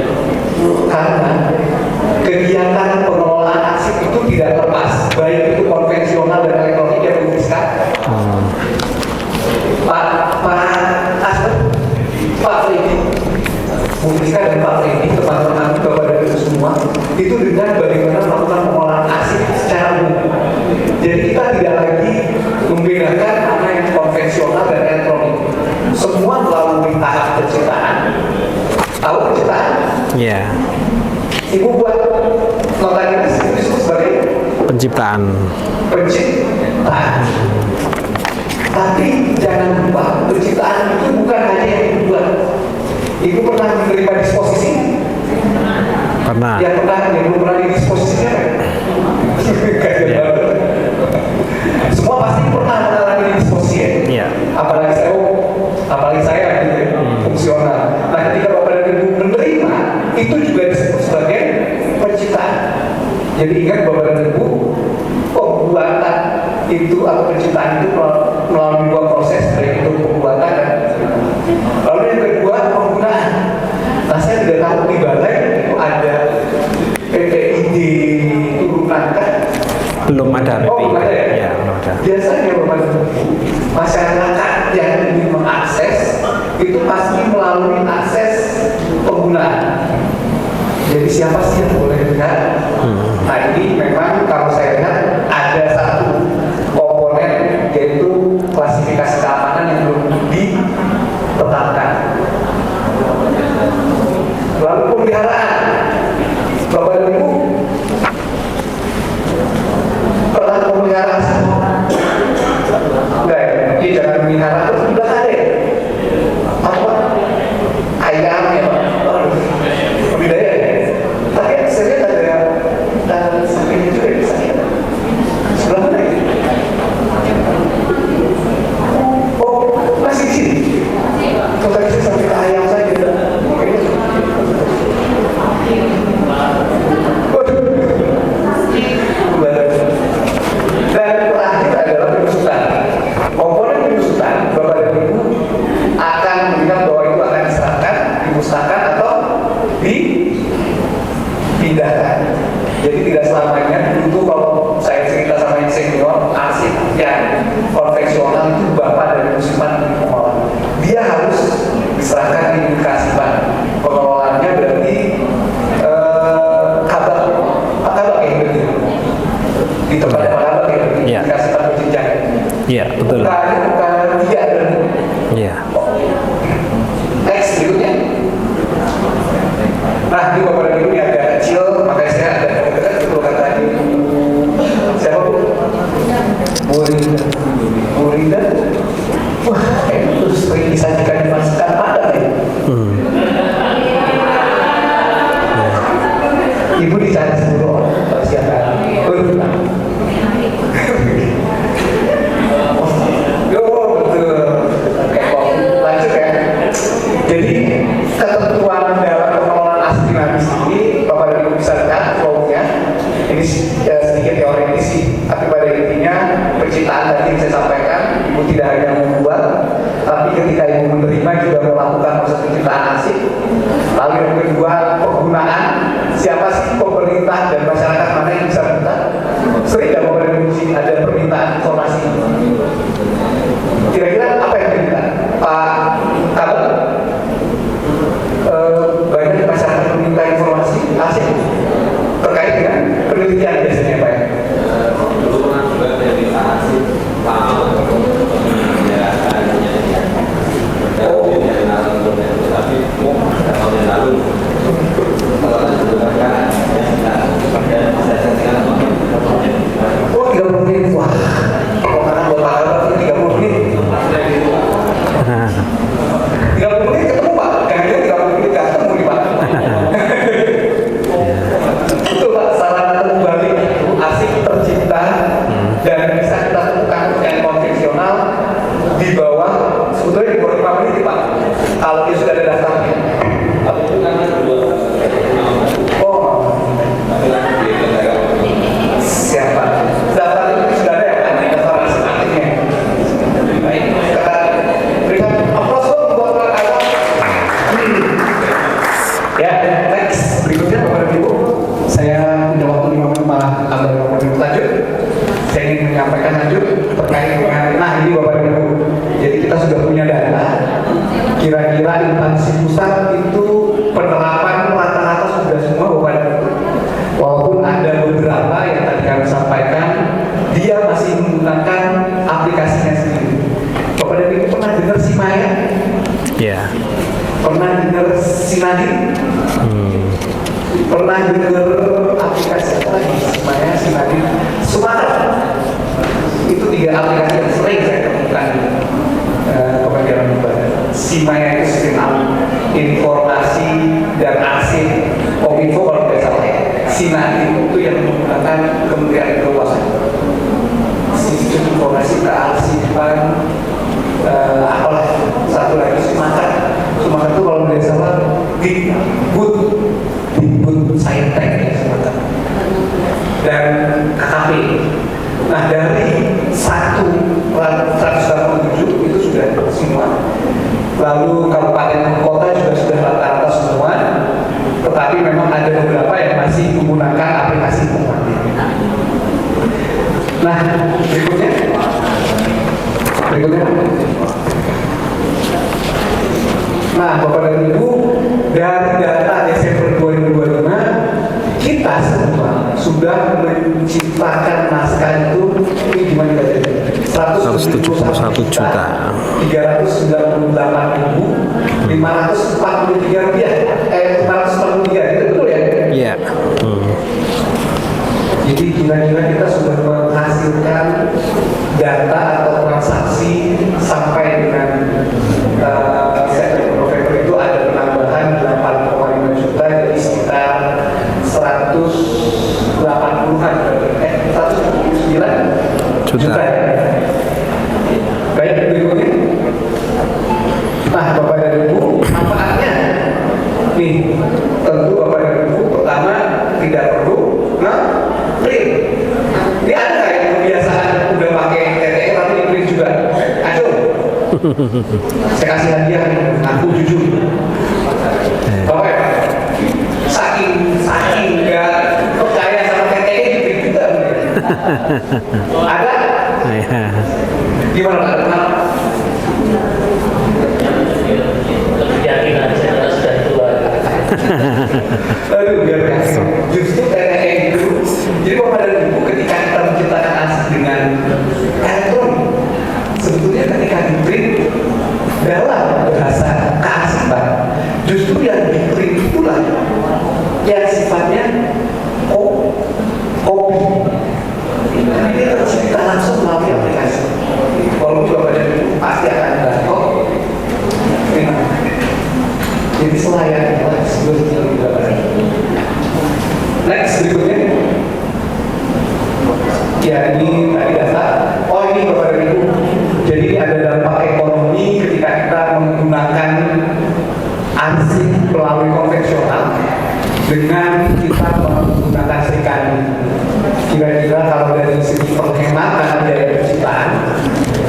Karena kegiatan pengelolaan arsip itu tidak lepas, baik itu konvensional dan elektronik yang menuliskan. Pak Freddy, menuliskan dan Pak Freddy, teman-teman Bapak dan Ibu semua, itu dengan bagaimana melakukan pengolahan arsip secara umum. Jadi kita tidak lagi membedakan mana yang konvensional dan elektronik. Semua melalui tahap penciptaan. Tahu penciptaan? Ya. Ibu buat notaritas itu disebut sebagai Penciptaan. Tapi jangan lupa penciptaan itu bukan hanya yang dibuat. Ibu pernah menerima disposisi? Pernah. Yang belum pernah didisposisinya kan? Semua pasti pernah mengalami disposisi ya? Iya. Apalagi saya gitu ya, fungsional. Nah ketika Bapak dan Ibu menerima, itu juga disebut sebagai penciptaan. Jadi ingat Bapak dan Ibu, pembuatan itu atau penciptaan itu melalui 2 proses, baik itu pembuatan dan lalu yang kedua penggunaan. Nah saya tidak tahu di balai itu ada PPID turun nangka. Belum ada PPI. Oh, belum ada ya? Ya, belum ada. Biasanya masyarakat yang ingin mengakses itu pasti melalui akses penggunaan. Jadi siapa sih yang boleh lihat? Nah ini memang kalau saya lihat ada satu komponen yaitu klasifikasi keamanan yang belum ditetapkan. Lalu pemeliharaan. Bapak dan Ibu pernah memelihara enggak, ini jangan memelihara terus di belakang deh. Apa? Ayam ya Pak? Budidaya ya? Tapi saya lihat ada sampingnya juga di sana. Sebelah mana ya? Oh, masih di sini? Kalau tadi saya sampai ke ayam saja. Dan terakhir adalah penyusutan. Komponen penyusutan, Bapak dan Ibu akan melihat bahwa itu akan diserahkan, dimusnahkan atau dipindahkan. Jadi tidak selamanya itu kalau saya cerita sama yang senior, arsip yang konvensional itu Bapak dari musiman pengelola. Dia harus diserahkan di Kasipan. Pengelolaannya berarti kabar kayak gitu. Di tempat Pak Kabar kayak gitu. Iya. Dikasih tahu jenjang. Iya, betul. Bukan tidak ada. Iya. Next berikutnya. Nah, ini Bapak dan Ibu ini agak kecil, makanya saya ada dekat itu kata siapa Bu? Murinda. Wah, itu sering disajikan di masakan Padang ya. Ibu dicari 10 orang persiapan. Yo, betul. Oke, lanjut ya. Jadi ketentuan dalam pengelolaan aset dinamis ini Bapak dan Ibu bisa lihat flow-nya. Ini sedikit teoritis sih, tapi pada intinya penciptaan tadi yang saya sampaikan, Ibu tidak hanya membuat, tapi ketika Ibu menerima juga melakukan proses penciptaan aset. Lalu yang kedua penggunaan, siapa sih pemerintah dan masyarakat mana yang bisa minta? Sering nggak Bapak dan Ibu sih ada permintaan informasi? Kira-kira apa yang diminta? Pak Kabar? Banyak masyarakat meminta informasi aset terkait dengan penelitian biasanya Pak ya? Dulu pernah juga dari arsip Oh, 30 menit. Wah, Nah ini Bapak Ibu, jadi kita sudah punya data. Kira-kira instansi pusat itu penerapan rata-rata sudah semua Bapak Ibu. Walaupun ada beberapa yang tadi kami sampaikan, dia masih menggunakan aplikasinya sendiri. Bapak Ibu pernah dengar Simaya? Ya. Pernah dengar Sinadi? Pernah dengar aplikasi apa lagi? Simaya, Sinadi, Sumatra. Itu 3 aplikasi yang sering saya temukan kepada ibadah. Simaya itu sistem informasi dan arsip Kominfo kalau tidak salah. Sinadi itu yang menggunakan Kementerian Keuangan. Sistem informasi kearsipan apalah satu lagi Sumatera itu kalau tidak salah di Saintek ya Sumatera dan KKP. Nah dari 187 itu sudah semua. Lalu kabupaten kota juga sudah rata-rata semua. Tetapi memang ada beberapa yang masih menggunakan aplikasi pembantu. Nah berikutnya. Nah Bapak dan Ibu, dari data Desember 2025 kita semua sudah menciptakan naskah itu ini gimana tadi? 171 juta. 398.543 rupiah. 543 itu betul ya? Iya. Jadi kira-kira kita sudah menghasilkan data atau transaksi sampai dengan September November itu ada penambahan 8,5 juta, jadi sekitar 180-an, 179 juta. Baik, berikutnya. Nah, Bapak dan Ibu, manfaatnya nih, tentu Bapak dan Ibu, pertama tidak perlu print. Ini ada nggak yang kebiasaan udah pakai TTE tapi di print juga? Aduh, saya kasih hadiah nih, aku jujur. Bapak, saking nggak percaya sama TTE di print juga. Ada? Gimana Pak? Kenapa? Keyakinan saya sudah keluar. Aduh, biar kasih. Justru TTE itu, jadi Bapak dan Ibu ketika kita menciptakan arsip dengan elektronik, sebetulnya ketika di print dalam bahasa kearsipan, justru yang di print itulah yang sifatnya kopi. Ini dia tercipta langsung melalui aplikasi. Kalau Bapak dan Ibu pasti akan download. Jadi selayaknya sebelumnya Bapak dan Ibu. Next berikutnya. Ya ini tadi data. Oh ini Bapak dan Ibu. Jadi ada dampak ekonomi ketika kita menggunakan arsip melalui konvensional dengan kita menggunakan serikandi. Kira-kira kalau dari segi penghematan biaya penciptaan,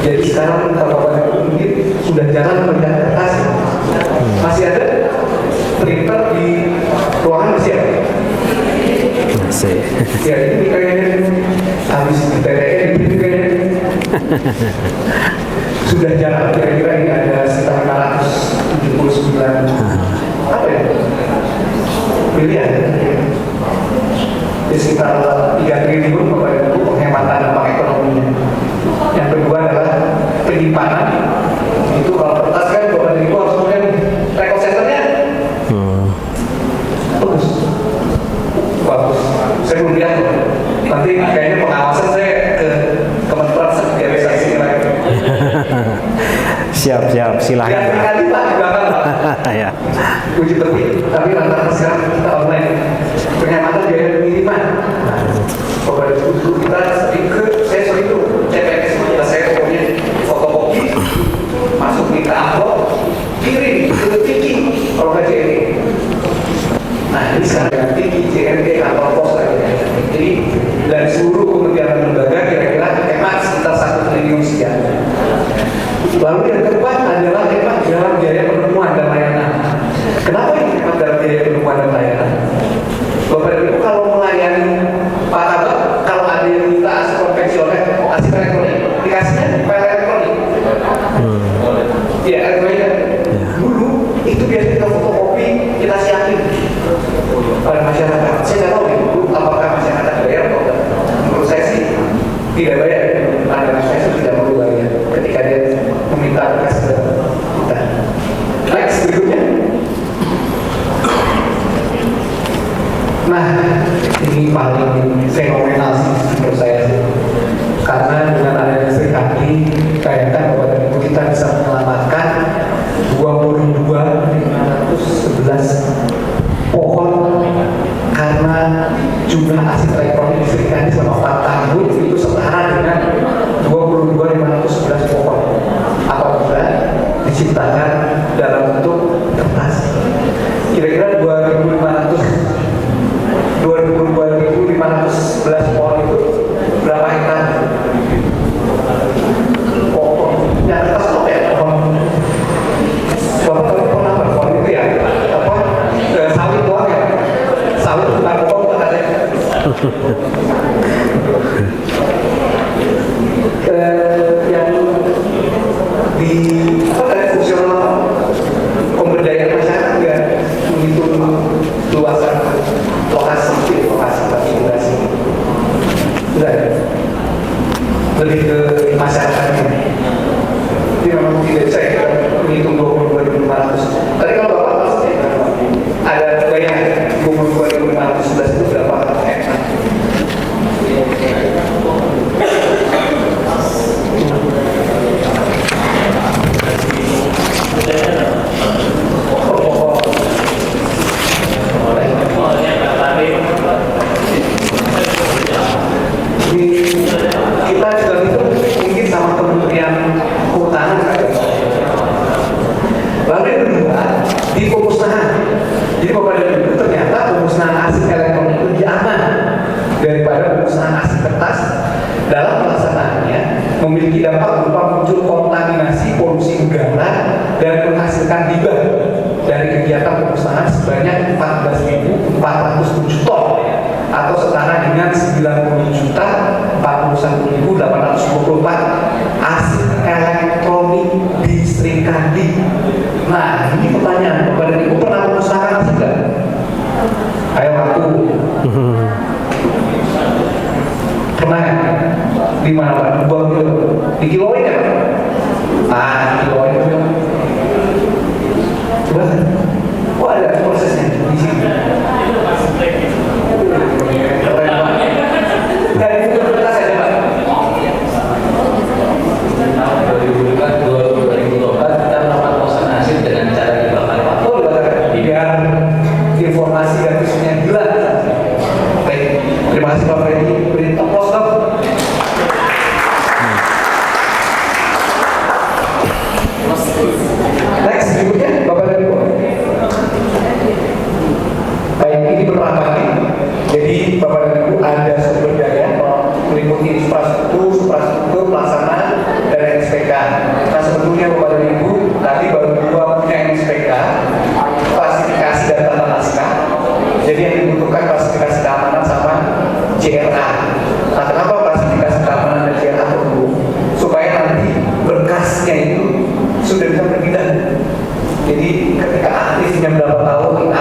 jadi sekarang kalau Bapak dan Ibu mungkin sudah jarang melihat kertas. Masih ada printer di ruangan masih ada. Ya ini kayaknya habis di TTE ini kayaknya sudah jarang. Kira-kira ini ada sekitar 579 apa ya miliar di sekitar 3 triliun Bapak Ibu penghematan dampak ekonominya. Yang kedua adalah penyimpanan. Itu kalau kertas kan Bapak Ibu harus kemudian record centernya bagus. Saya belum lihat nanti kayaknya pengawasan saya ke Kementerian Sosialisasi lagi. Siap, silahkan. Ya, kali Pak di belakang Pak. Ya. Uji petik, tapi rata-rata sekarang kita online. Penghematan biaya pengiriman. Bapak Ibu kita sering saya sering tuh CPNS kita saya pokoknya fotokopi masuk di amplop kirim ke Tiki kalau nggak JNE. Nah ini sekarang dengan Tiki, JNE, kantor pos lagi. Jadi dari seluruh kementerian lembaga kira-kira hemat sekitar 1 triliun sekian. Lalu yang keempat adalah hemat dalam biaya penemuan dan layanan. Kenapa ini hemat dalam biaya penemuan dan layanan? Bapak Ibu kalau melayani Pak Kabak, kalau ada yang minta arsip konvensional, arsip elektronik, dikasihnya file elektronik. bayangkan bahwa dari itu kita bisa menyelamatkan 22.511 pohon karena jumlah asid elektronik diserikani selama 4 tahun itu setara dengan 22.511 pohon apabila diciptakan dalam bentuk kertas. Kira-kira 22.511 pohon itu berapa hektar? Pohon yang kertas apa ya? Pohon apa? Pohon itu ya? Apa? Sawit doang ya? Sawit bukan pohon bukan ada. Yang di fungsional pemberdayaan masyarakat juga menghitung luasan lokasi transmigrasi. Sudah ya? Lebih ke masyarakatnya. Jadi memang tidak bisa ya menghitung 22.500. Tadi kalau Bapak maksudnya ada bayang 22.511 itu berapa hektar? Kita juga itu mungkin sama Kementerian Kehutanan lalu yang kedua di pemusnahan. Jadi Bapak dan Ibu ternyata pemusnahan asid elektronik itu lebih aman daripada pemusnahan asid kertas. Dalam pelaksanaannya memiliki dampak berupa muncul kontaminasi polusi udara dan menghasilkan limbah dari kegiatan pemusnahan sebanyak 14.407 ton atau setara dengan 90.041.824 asid elektronik diserikani. Nah, ini pertanyaan kepada Ibu, pernah memusnahkan asid nggak? Ayo aku. Pernah ya? Di mana Pak? Buang kilo. Di kiloin ya Pak? Kiloin itu. Coba. Oh ada prosesnya di sini. Dari itu kertas aja Pak. Tahun 2004 kita melakukan pemusnahan asid dengan cara dibakar Pak. Oh dibakar. Biar informasi dan visinya jelas. Baik, terima kasih Pak Freddy. Beri tepuk tangan. Next, berikutnya Bapak dan Ibu. Baik, ini beberapa nih. Jadi Bapak dan Ibu ada sumber daya meliputi infrastruktur, pelaksanaan, dan NSPK. Nah sebetulnya Bapak dan Ibu tadi baru punya NSPK, klasifikasi dan tata naskah. Jadi yang dibutuhkan klasifikasi keamanan sama JRA. Nah kenapa klasifikasi keamanan dan JRA perlu? Supaya nanti berkasnya itu sudah bisa berpindah. Jadi ketika aktifnya berapa tahun,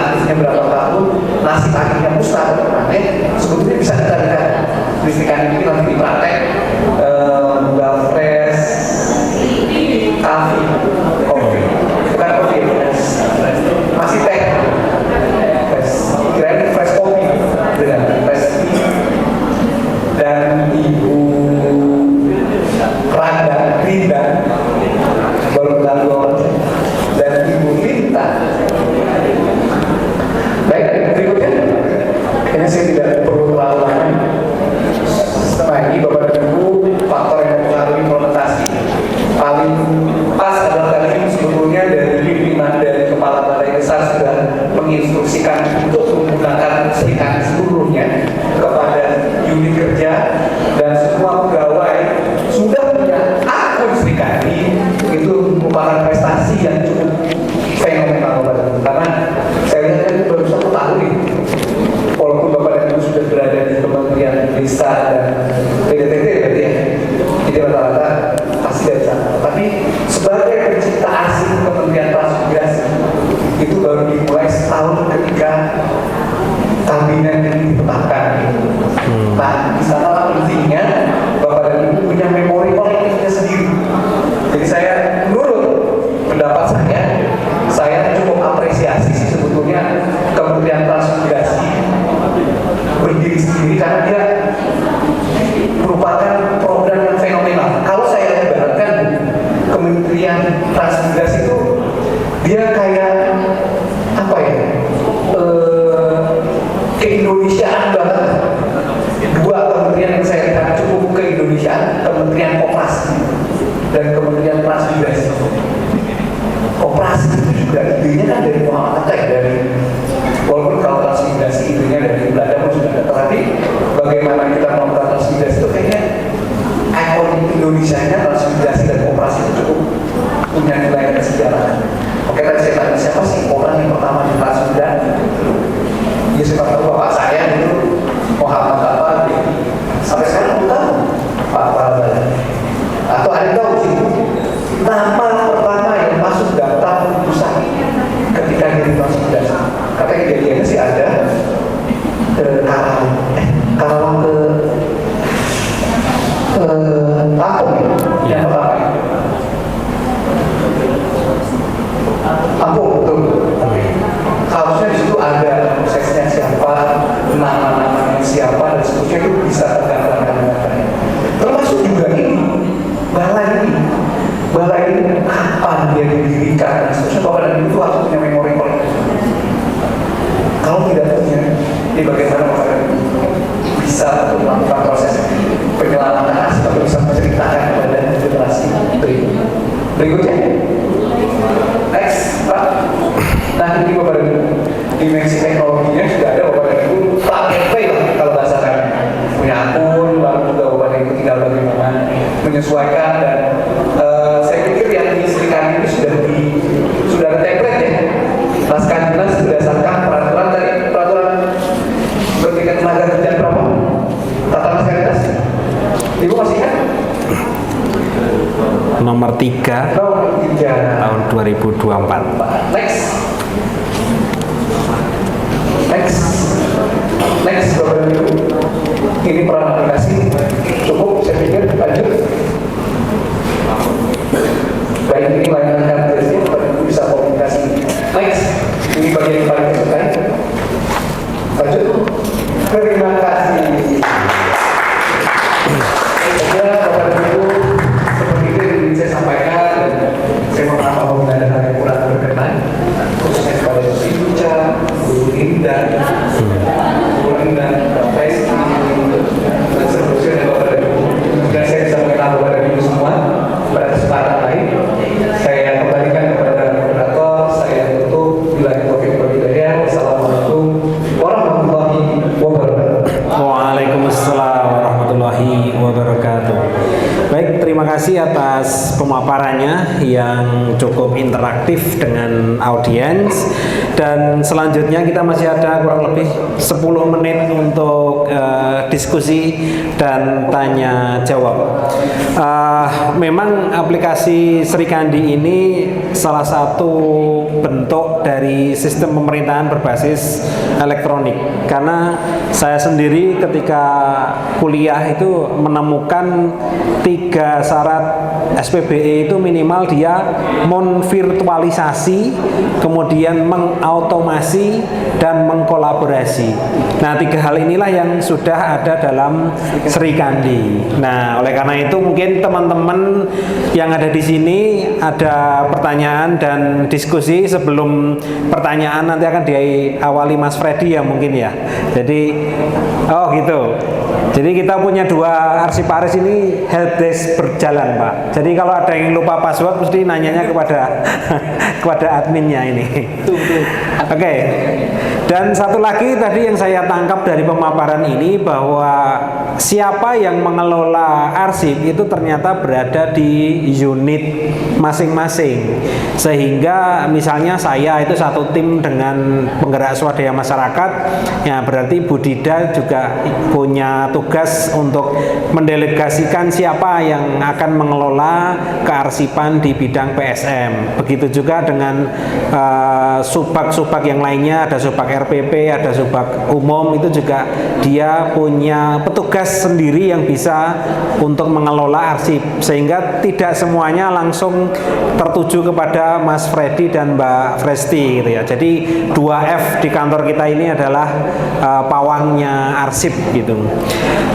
nasib akhirnya musnah atau sebetulnya bisa kita lihat listrikan ini nanti dipraktek Bafres Kafi Kopi bukan kopi masih teh kira-kira fresh kopi dengan fresh dan Ibu Rinda baru kenal 2 orang dan Ibu Linta. Baik, berikutnya ini saya tidak perlu terlalu lama. Setelah ini Bapak dan Ibu, faktor yang mempengaruhi implementasi paling pas adalah tadi sebetulnya dari pimpinan dari Kepala Balai Desa sudah menginstruksikan untuk menggunakan serikat seluruhnya kepada unit kerja dan semua pegawai sudah punya akun serikat itu merupakan prestasi yang cukup fenomenal Bapak dan Ibu. Karena saya lihat kan baru 1 tahun nih, walaupun Bapak dan Ibu sudah berada di Kementerian Desa dan PDTT berarti ya, jadi rata-rata pasti dari sana. Tapi sebagai pencipta asing Kementerian Transmigrasi itu baru dimulai setahun ketika kabinet ini ditetapkan. Nah, di sana pentingnya Bapak dan Ibu punya memori kolektifnya sendiri. Jadi saya menurut pendapat saya cukup apresiasi sih sebetulnya Kementerian Transmigrasi berdiri sendiri karena dia merupakan program yang fenomenal. Kalau saya ibaratkan transmigrasi itu dia kayak apa ya? Keindonesiaan banget. Dua kementerian yang saya lihat cukup keindonesiaan, Kementerian Koperasi dan Kementerian Transmigrasi. Koperasi itu juga idenya kan dari Muhammad Hatta, dari walaupun kalau transmigrasi idenya dari Belanda pun sudah ada, tapi bagaimana kita melakukan transmigrasi itu kayaknya ikon Indonesianya transmigrasi dan koperasi itu cukup punya nilai sejarah. Oke, tadi saya tanya siapa sih orang yang pertama di transmigrasi? Ya siapa tahu bapak saya itu Muhammad apa gitu. Sampai sekarang belum tahu Pak Prabowo. Atau ada tahu sih nama pertama yang masuk daftar putusan ketika jadi transmigrasi. Katanya kejadiannya sih ada Karawang ke Lampung ya. Yang pertama Lampung betul. Harusnya di situ ada prosesnya siapa, nama-namanya siapa dan seterusnya itu bisa terdaftar datanya. Termasuk juga ini balai ini kapan dia didirikan dan seterusnya. Bapak dan Ibu itu harus punya memori kolektif. Kalau tidak punya, ini bagaimana Bapak dan Ibu bisa untuk melakukan proses penyelamatan aset atau bisa menceritakan kepada generasi berikutnya. Next, Pak. Nah, ini Bapak dan Ibu, dimensi teknologinya sudah ada. Bapak dan Ibu plug and play lah kalau bahasa kami. Punya akun, lalu juga Bapak dan Ibu tinggal bagaimana menyesuaikan dan saya pikir yang di Sri Kandi ini sudah ada template ya. Naskah dinas berdasarkan peraturan bertingkat tenaga kerja berapa? Tata naskah dinas. Ibu masih kan? Nomor 3 tahun 2024. Next Bapak dan Ibu, ini peran aplikasi cukup saya pikir lanjut. Baik, ini layanan kartu Bapak dan Ibu bisa komunikasi. Next, ini bagian yang paling terkait. Lanjut. Terima kasih. Saya Bapak dan Ibu seperti itu yang ingin saya sampaikan. Saya mohon maaf apabila ada hal yang kurang berkenan, khususnya kepada Ibu Ica, Bu Indah, Pesti, dan seterusnya dari Bapak dan Ibu. Dan saya bisa mengenal Bapak dan Ibu semua pada kesempatan lain. Saya kembalikan kepada moderator. Saya tutup. Bila taufiq wal hidayah. Wassalamualaikum warahmatullahi wabarakatuh. Waalaikumsalam warahmatullahi wabarakatuh. Baik, terima kasih atas pemaparannya yang cukup interaktif dengan audiens. Dan selanjutnya kita masih ada kurang lebih 10 menit untuk diskusi dan tanya jawab. Memang aplikasi Sri Kandi ini salah satu bentuk dari sistem pemerintahan berbasis elektronik. Karena saya sendiri ketika kuliah itu menemukan 3 syarat SPBE itu minimal dia menvirtualisasi, kemudian mengautomasi dan mengkolaborasi. Nah, 3 hal inilah yang sudah ada dalam Sri Kandi. Nah, oleh karena itu mungkin teman-teman yang ada di sini ada pertanyaan dan diskusi. Sebelum pertanyaan nanti akan diawali Mas Freddy ya mungkin ya. Jadi, oh gitu. Jadi kita punya 2 arsiparis ini helpdesk berjalan, Pak. Jadi kalau ada yang lupa password mesti nanyanya kepada kepada adminnya ini. Oke. Dan satu lagi tadi yang saya tangkap dari pemaparan ini bahwa siapa yang mengelola arsip itu ternyata berada di unit masing-masing. Sehingga misalnya saya itu satu tim dengan penggerak swadaya masyarakat, ya berarti Bu Dida juga punya tugas untuk mendelegasikan siapa yang akan mengelola kearsipan di bidang PSM. Begitu juga dengan subak subak yang lainnya, ada subak RPP, ada subak umum, itu juga dia punya petugas sendiri yang bisa untuk mengelola arsip, sehingga tidak semuanya langsung tertuju kepada Mas Freddy dan Mbak Fresti gitu ya. Jadi 2F di kantor kita ini adalah pawangnya arsip gitu.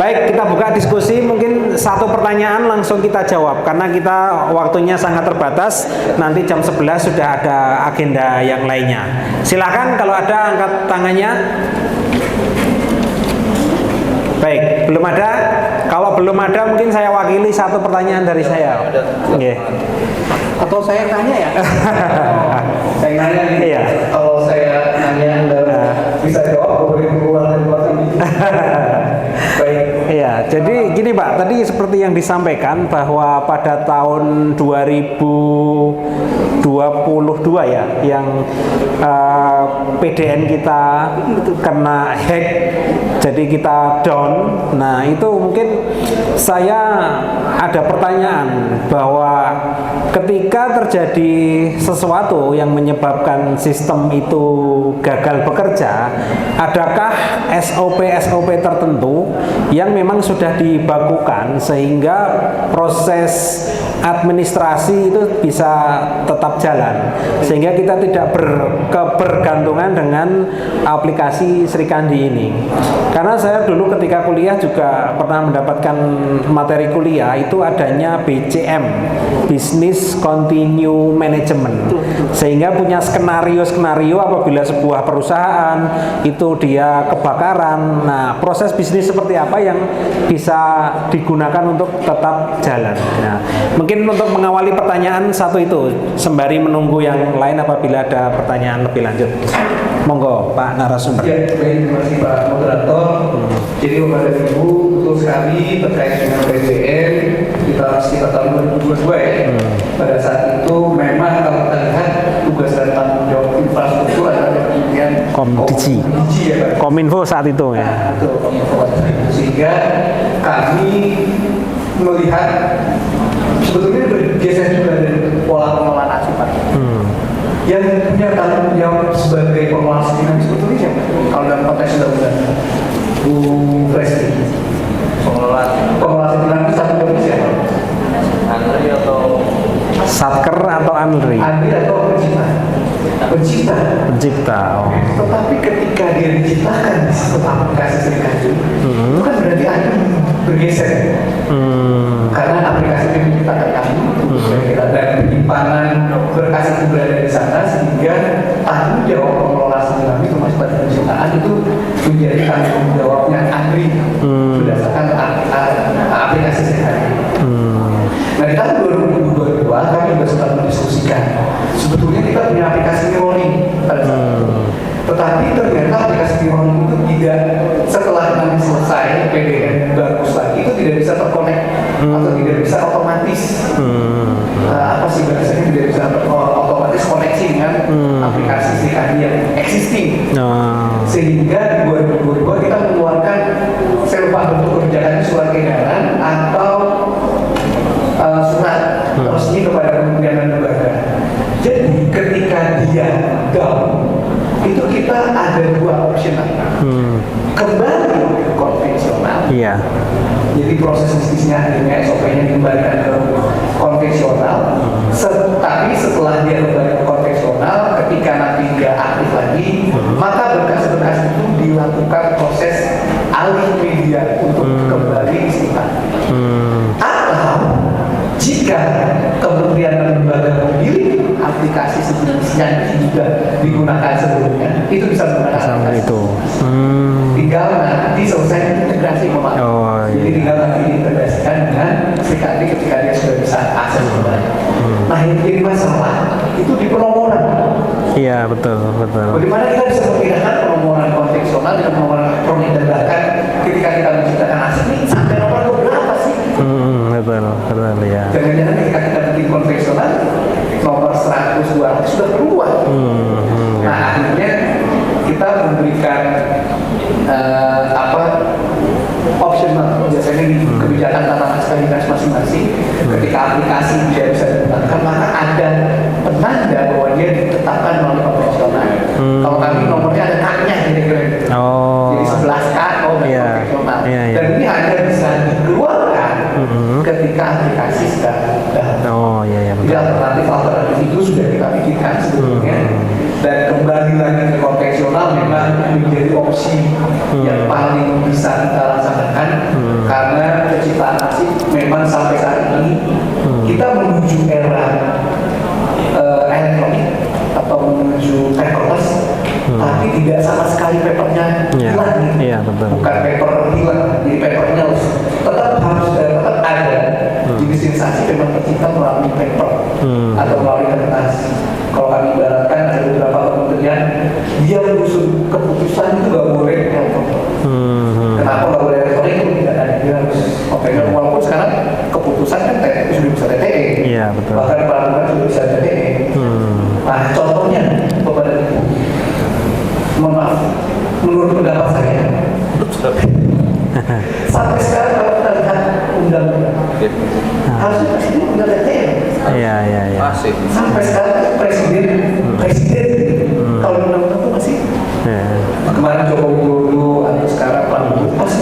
Baik, kita buka diskusi, mungkin satu pertanyaan langsung kita jawab karena kita waktunya sangat terbatas. Nanti jam 11 sudah ada agenda yang lainnya. Silakan kalau ada angkat tangannya. Baik, belum ada. Kalau belum ada mungkin saya wakili satu pertanyaan dari saya. Oke. Atau saya tanya ya? Saya nanya nih. Iya. Kalau saya nanya bisa jawab, boleh keluar dari luar ini. Baik. Iya, jadi gini Pak, tadi seperti yang disampaikan bahwa pada tahun 2022 ya, yang PDN kita kena hack, jadi kita down. Nah itu mungkin saya ada pertanyaan bahwa ketika terjadi sesuatu yang menyebabkan sistem itu gagal bekerja, adakah SOP tertentu yang memang sudah dibakukan sehingga proses administrasi itu bisa tetap jalan, sehingga kita tidak bergantungan dengan aplikasi Sri Kandi ini. Karena saya dulu ketika kuliah juga pernah mendapatkan materi kuliah itu adanya BCM, Business Continue Management, sehingga punya skenario apabila sebuah perusahaan itu dia kebakaran. Nah, proses bisnis seperti apa yang bisa digunakan untuk tetap jalan. Nah, mungkin untuk mengawali pertanyaan satu itu, sembari menunggu yang lain apabila ada pertanyaan lebih lanjut. Monggo Pak narasumber. Ya, baik, terima kasih Pak Moderator. Jadi Bapak dan Ibu, betul sekali terkait dengan PDN kita sekitar tahun 2022 ya. Pada saat itu memang kalau kita lihat tugas dan tanggung jawab infrastruktur adalah kemudian Komdigi ya Pak. Kominfo saat itu ya. Nah, betul, Kominfo pada saat itu. Sehingga kami melihat sebetulnya bergeser juga dari pola pengelolaan arsip Pak. Yang punya tanggung jawab sebagai pengelola arsip sebetulnya siapa? Kalau dalam konteks undang-undang Bu Fresti, pengelola arsip tanggung jawab siapa? Andri atau Satker atau Andri? Andri atau pencipta? Pencipta. Oh. Tetapi ketika dia diciptakan di sistem aplikasi Sri Kandi, itu kan berarti Andri bergeser. Karena aplikasi yang diciptakan kami dan penyimpanan berkas itu berada di sana, sehingga tanggung jawab pengelola Sri Kandi termasuk pada penciptaan itu menjadi tanggung jawabnya Andri berdasarkan aplikasi Sri Kandi. Nah di tahun 2022 kami juga sempat mendiskusikan sebetulnya kita punya aplikasi mirroring pada saat itu. Tetapi ternyata aplikasi mirroring itu tidak, setelah nanti selesai PDN bagus lagi, itu tidak bisa terkonek atau tidak bisa otomatis. Apa sih bahasanya, tidak bisa otomatis koneksi dengan aplikasi Sri Kandi yang existing. Sehingga di 2022 kita mengeluarkan, saya lupa bentuk kebijakan, surat edaran atau surat resmi kepada Kementerian dan Lembaga. Jadi ketika dia down, itu kita ada dua opsi, kembali ke konvensional. Iya. Jadi proses bisnisnya akhirnya SOP-nya dikembalikan ke konvensional. Tapi setelah dia kembali ke konvensional, ketika nanti dia aktif lagi, maka berkas-berkas itu dilakukan proses alih media untuk kembali istimewa. Atau jika Kementerian dan Lembaga memilih aplikasi sejenis yang juga digunakan sebelumnya, itu bisa menggunakan aplikasi itu. Tinggal nanti selesai integrasi memakai. Jadi tinggal nanti diintegrasikan dengan Sri Kandi ketika dia sudah bisa akses kembali. Nah yang jadi masalah itu di penomoran. Iya betul. Bagaimana kita bisa membedakan penomoran konvensional dengan penomoran elektronik, dan bahkan ketika kita menciptakan aset ini sampai nomor berapa sih? Betul ya. Jangan-jangan ketika kita bikin konvensional nomor 100, 200 sudah keluar. Nah akhirnya kita memberikan optional, biasanya di kebijakan tata naskah dinas masing-masing, ketika aplikasi bisa digunakan, maka ada penanda bahwa dia ditetapkan melalui konvensional. Kalau alternatif itu sudah kita pikirkan sebetulnya, dan kembali lagi ke konvensional memang menjadi opsi yang paling bisa kita laksanakan, karena penciptaan asik memang sampai saat ini kita menuju era elektronik atau menuju paperless, tapi tidak sama sekali papernya hilang. Iya, betul. Bukan paper hilang, jadi papernya tetap harus tetap ada. Digitalisasi memang tercipta melalui paper atau melalui kertas. Kalau kami ibaratkan ada beberapa kementerian, dia menyusun keputusan itu nggak boleh elektronik. Kenapa nggak boleh elektronik? Itu tidak ada, dia harus konvensional. Walaupun sekarang keputusan kan sudah bisa TTE, Iya, betul. bahkan peraturan sudah bisa TTE. Nah, contohnya kepada Ibu, mohon maaf, menurut pendapat saya, sampai sekarang kalau kita lihat undang-undang, harusnya presiden punya TTE. Iya. Masih. Sampai sekarang presiden kalau undang-undang itu masih. Kemarin Jokowi dulu atau sekarang Pak Luhut masih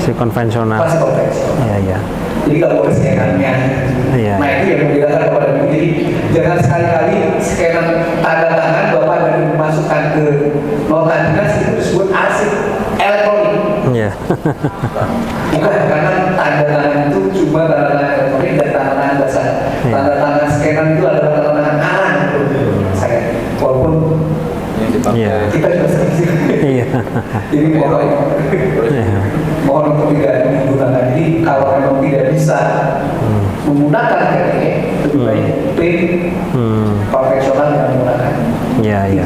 Si konvensional. masih konvensional. Iya. Jadi kalau boleh scannernya. Iya. Nah itu yang membedakan kepada Ibu. Jadi jangan sekali-kali scanner tanda tangan Bapak dan dimasukkan ke nota dinas itu disebut arsip elektronik. Iya. Bukan, karena tanda tangan itu cuma tanda tangan elektronik dan tanda tangan basah. Iya. Tanda tangan scanner itu adalah tanda tangan tangan. Saya walaupun Yang dipakai. Iya. kita juga sering. Iya. Jadi mohon untuk tidak digunakan. Jadi kalau memang tidak bisa menggunakan TTE, lebih baik print konvensional yang menggunakan Iya.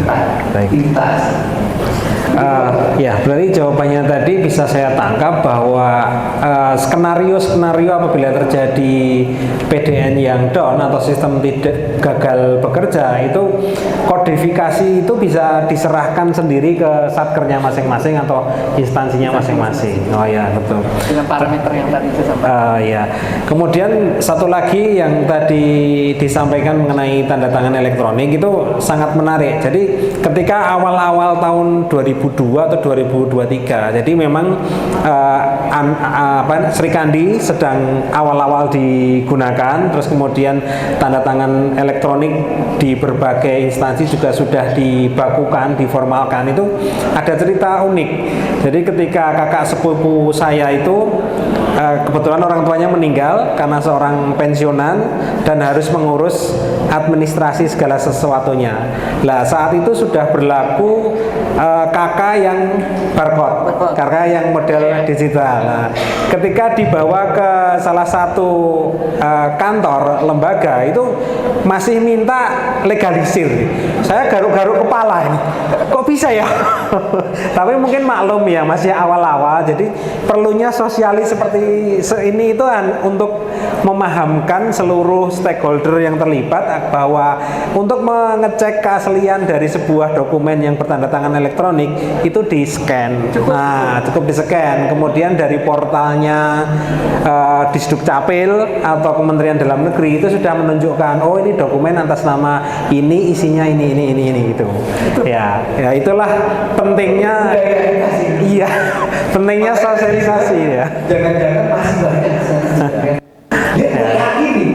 Baik. tinta. Ya, berarti jawabannya tadi bisa saya tangkap bahwa skenario-skenario apabila terjadi PDN yang down atau sistem tidak gagal bekerja, itu kodifikasi itu bisa diserahkan sendiri ke satkernya masing-masing atau instansinya masing-masing. Oh ya, betul. Dengan parameter yang tadi saya sampaikan. Ya. Kemudian satu lagi yang tadi disampaikan mengenai tanda tangan elektronik itu sangat menarik. Jadi ketika awal-awal tahun 2002 atau 2023, jadi memang Sri Kandi sedang awal-awal digunakan, terus kemudian tanda tangan elektronik di berbagai instansi juga sudah dibakukan, diformalkan. Itu ada cerita unik. Jadi ketika kakak sepupu saya itu kebetulan orang tuanya meninggal karena seorang pensiunan dan harus mengurus administrasi segala sesuatunya. Nah, saat itu sudah berlaku KK yang barcode, KK yang model digital. Nah, ketika dibawa ke salah satu kantor lembaga itu masih minta legalisir. Saya garuk-garuk kepala ini. Kok bisa ya? Tapi mungkin maklum ya, masih awal-awal. Jadi perlunya sosialis seperti ini itu untuk memahamkan seluruh stakeholder yang terlibat bahwa untuk mengecek keaslian dari sebuah dokumen yang bertanda tangan elektronik itu di-scan. Nah, cukup di-scan. Kemudian dari portalnya Disduk Capil atau Kementerian Dalam Negeri itu sudah menunjukkan, oh ini dokumen atas nama ini, isinya ini gitu. Ya itulah pentingnya. Iya, pentingnya sosialisasi ya. Jangan-jangan masih banyak dia udah yakin nih,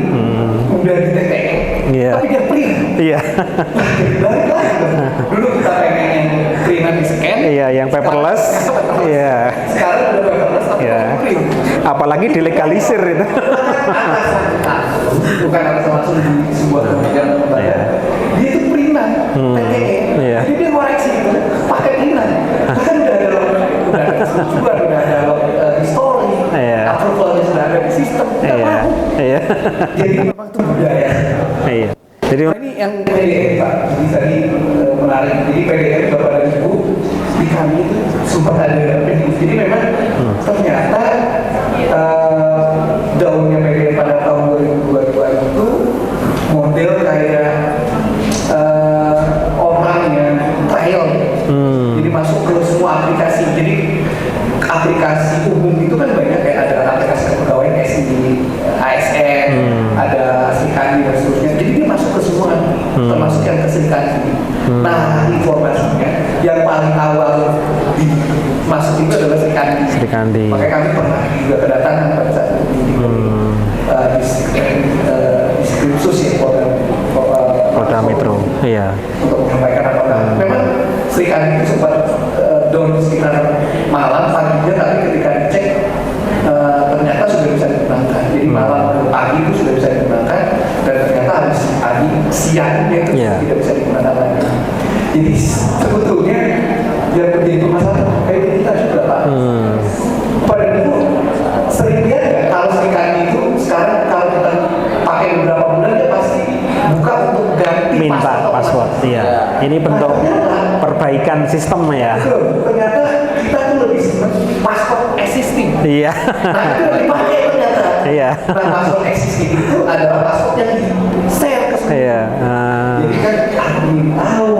udah di TTE, tapi dia print. Iya. Balik lagi. Dulu kita pengen yang printan di scan. Iya, yang paperless. Iya. Sekarang udah paperless tapi print. Apalagi dilegalisir itu. Bukan atas langsung di sebuah kementerian lembaga. Dia itu printan TTE. Iya. Jadi dia koreksi itu pakai printan. Bahkan udah ada history, approvalnya sudah ada di sistem. Iya. Jadi memang itu budaya. Iya. Jadi ini yang PDN Pak, jadi menarik. Jadi PDN Bapak dan Ibu di kami itu sempat ada PDN. Jadi memang ternyata daunnya PDN pada tahun 2022 itu model kayak orang yang trial. Jadi masuk ke semua aplikasi. Jadi aplikasi umum itu kan banyak, kayak ada aplikasi kepegawaian SI, ASN, ada Sri Kandi dan seterusnya. Jadi dia masuk ke semua, termasuk yang ke Sri Kandi. Nah, informasinya yang paling awal masuk itu adalah Sri Kandi. Makanya kami pernah juga kedatangan pada saat itu di Diskripsus ya, program Iya. untuk menyampaikan apakah memang Sri Kandi itu sempat down sekitar malam paginya, tapi ketika dicek ternyata sudah bisa digunakan. Jadi malam ke pagi itu sudah bisa digunakan, dan ternyata habis pagi siangnya itu tidak bisa digunakan lagi. Jadi sebetulnya yang menjadi masalah kayak kita juga Pak. Pada itu sering lihat nggak kalau Sri Kandi itu sekarang kalau kita pakai beberapa bulan dia pasti buka untuk ganti Minta password. Iya. Ini bentuk perbaikan sistem ya. Betul. Ternyata kita tuh lebih senang password existing. Iya. Nah itu yang dipakai ternyata. Iya. Nah password existing itu adalah password yang di-share ke semua. Iya. Jadi kan admin tahu,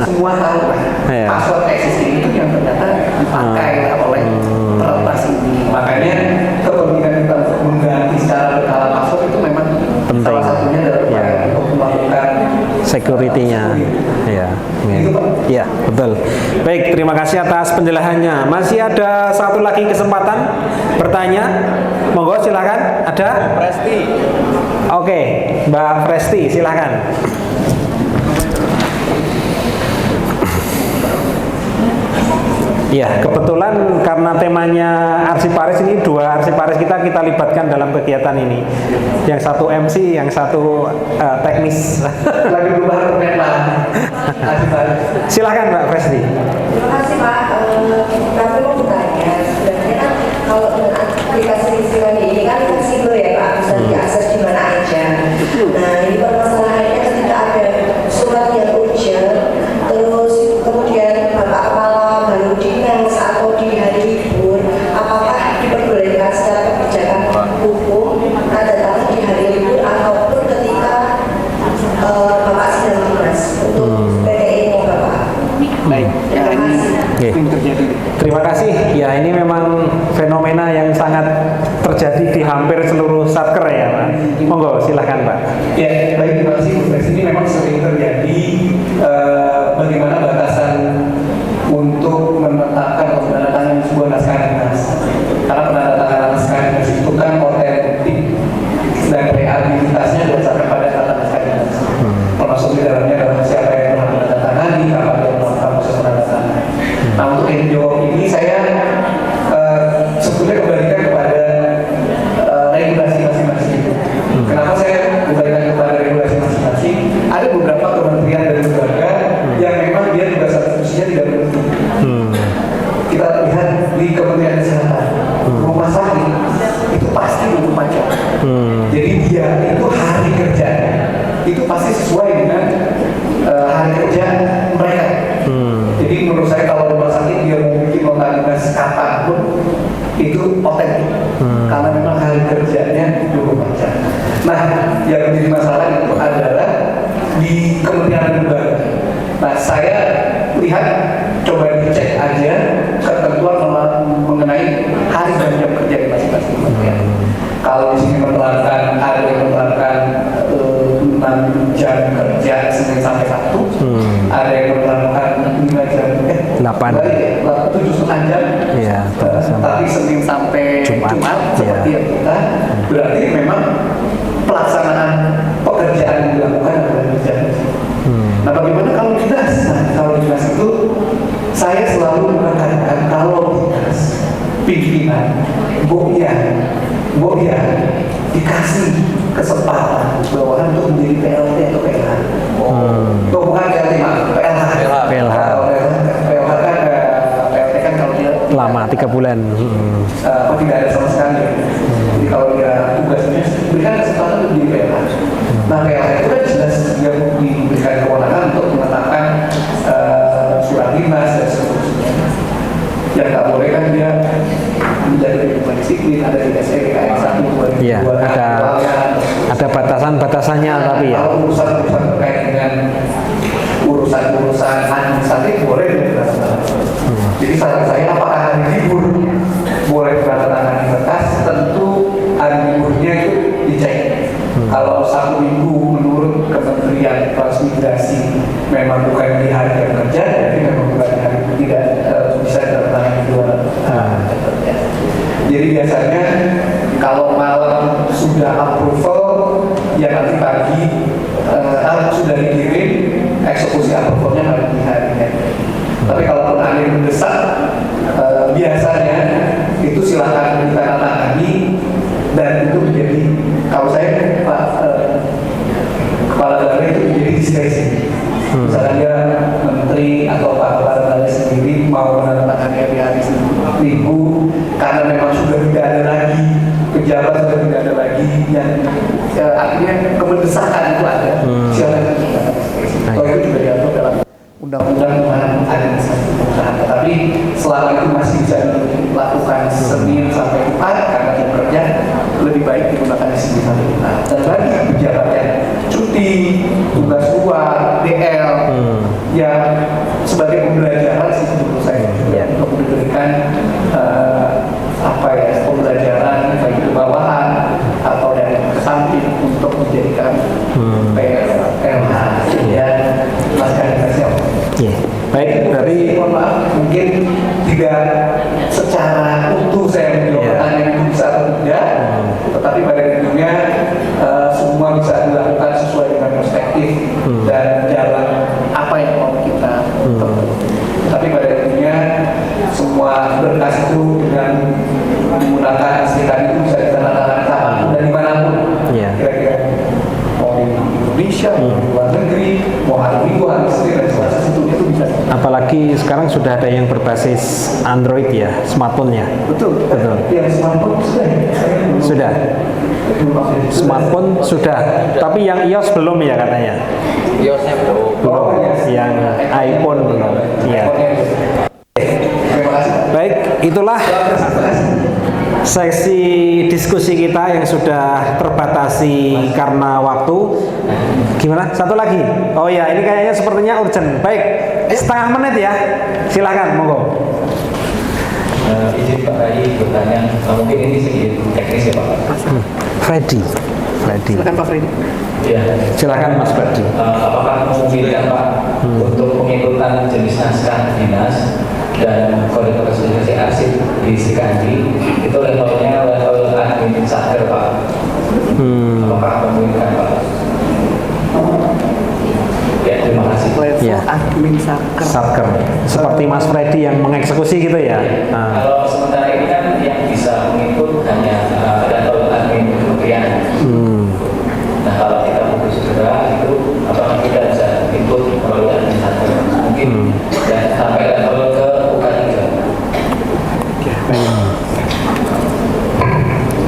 semua tahu kan. Iya. Password existing itu yang ternyata dipakai oleh peretas ini. Makanya kepemilikan kita untuk mengganti secara berkala password itu memang Penting. salah satunya adalah upaya untuk melakukan Security-nya. Iya. Itu, Pak. Iya, betul. Baik, terima kasih atas penjelasannya. Masih ada satu lagi kesempatan bertanya. Monggo silakan. Ada? Presti. Oke, Mbak Presti silakan. Ya, kebetulan karena temanya arsiparis ini, dua arsiparis kita libatkan dalam kegiatan ini. Yang satu MC, yang satu teknis. lagi berubah pemeta. Silakan Mbak Presti. Terima kasih Pak. Kami mau bertanya, sebenarnya kan kalau dengan aplikasi Sri ini kan fleksibel ya Pak, bisa diakses di mana aja. Nah ini permasalahannya ketika ada surat yang urgent, terus kemudian Bapak Kepala baru dinas atau di hari libur, apakah diperbolehkan secara kebijakan hukum ada tangan di hari libur ataupun ketika Bapak sedang dinas untuk PDI ini Bapak? Baik. Terima kasih. Oke. Terima kasih. Ya, ini memang fenomena yang sangat terjadi di hampir seluruh satker ya, Pak. Monggo, silahkan, Pak. Ya, baik, terima kasih Bu Pres. Ini memang sering terjadi bagaimana batasan untuk menetapkan atau menandatangani sebuah naskah dinas. Karena penandatanganan naskah dinas itu kan otentik dan realitasnya berdasarkan pada kata naskah dinas. Termasuk di dalamnya adalah siapa yang telah menandatangani, kapan yang melakukan proses penandatanganan. Nah, untuk menjawab ini saya sebetulnya kembalikan kepada regulasi masing-masing. Kenapa saya kembalikan kepada regulasi masing-masing? Ada beberapa kementerian dan lembaga yang memang dia juga fungsinya tidak berhenti. Kita lihat di Kementerian Kesehatan, rumah sakit itu pasti 24 jam. Jadi dia itu hari kerjanya itu pasti sesuai dengan hari kerja mereka. Jadi menurut saya kalau rumah sakit dia mau bikin nota dinas kapanpun itu otentik, karena memang hari kerjanya 24 jam. Nah, yang menjadi masalah itu adalah di Kementerian Lembaga. Nah, saya lihat coba dicek aja ketentuan mengenai hari dan jam kerja di masing-masing kementerian. Kalau di sini menerapkan ada yang menerapkan 6 jam kerja Senin sampai Sabtu, ada yang menerapkan 5 jam 7,5 jam. Iya, Tapi Senin sampai Jumat seperti yang kita, berarti memang pelaksanaan pekerjaan yang dilakukan adalah di jam. Nah, bagaimana kalau dinas? Nah, kalau dinas itu saya selalu menekankan kalau dinas pimpinan dikasih kesempatan bawahan untuk menjadi PLT atau PLH. Bukan PLT, PLH. PLH. PLH kan PLT kan kalau dia Lama 3 bulan. tidak ada sama sekali. Jadi kalau dia tugasnya berikan kesempatan untuk menjadi PLH. Nah, PLH itu kan jelas dia diberikan kewenangan untuk menetapkan surat dinas dan seterusnya. Yang tak boleh kan dia menjadi lingkungan disiplin, ada di SEKS 1, 2, Iya, ada batasan-batasannya tapi ya. Kalau urusan-urusan terkait dengan urusan-urusan administratif boleh dilakukan. Jadi saran saya apakah hari libur boleh ditandatangani berkas? Tentu hari liburnya itu dicek. Kalau 1 minggu menurut Kementerian Transmigrasi memang bukan di hari jam kerja, jadi memang bukan di hari tidak bisa ditandatangani di luar jam kerja. Jadi biasanya kalau malam sudah approval, ya nanti pagi sudah dikirim eksekusi approvalnya pada hari. Tapi kalau ada yang mendesak, biasanya itu silakan ditandatangani dan itu menjadi, kalau saya Pak Kepala Balai itu menjadi diskresi. Misalnya dia menteri atau Pak Kepala Balai sendiri mau menandatangani hari Minggu karena memang sudah tidak ada lagi pejabat, sudah tidak ada lagi yang artinya kemendesakan itu ada. Silakan kita diskresi. Kalau itu juga diatur dalam undang-undang administrasi pemerintahan, tetapi selama itu masih bisa dilakukan Senin sampai Jumat karena jam kerja, lebih baik digunakan di Senin sampai Jumat. Dan bagi pejabat yang cuti, tugas luar, DL, yang sebagai pembelajaran sih menurut saya untuk diberikan pembelajaran baik di bawahan atau dari samping untuk menjadikan PLH ya masyarakat. Baik, dari mohon maaf, mungkin tidak secara utuh saya menjawab pertanyaan itu bisa atau tidak, tetapi pada intinya semua bisa dilakukan sesuai dengan perspektif dan jalan apa yang mau kita tempuh. Tapi pada intinya semua berkas itu dengan menggunakan STK itu bisa ditandatangani kapanpun dan dimanapun. Kira-kira mau di Indonesia, mau di luar negeri, mau hari Minggu, hari Senin, dan Selasa itu bisa. apalagi sekarang sudah ada yang berbasis Android ya, smartphone-nya. Betul. Yang smartphone sudah. Sudah. Smartphone sudah, tapi yang iOS belum ya katanya. iOS-nya belum. Belum. Yang iPhone belum. Iya. Terima kasih. Baik, itulah sesi diskusi kita yang sudah terbatasi karena waktu. Gimana? Satu lagi. Oh ya, ini kayaknya sepertinya urgent. Baik, setengah menit ya. Silakan, monggo. Izin Pak Rai bertanya, mungkin ini sedikit teknis ya Pak. Freddy. Silakan Pak Freddy. Ya. Silakan Mas Freddy. Apakah memungkinkan Pak untuk pengikutan jenis naskah dinas dan kode klasifikasi arsip di Sikandi itu levelnya level admin satker Pak? Apakah memungkinkan Pak? Ya, terima kasih. Ya. Admin Satker. Seperti Mas Freddy yang mengeksekusi gitu ya. Kalau sementara ini kan yang bisa mengikut hanya level admin kementerian. Nah, kalau kita butuh segera itu apakah kita bisa ikut melalui admin satker? Mungkin dan sampai level ke UK3.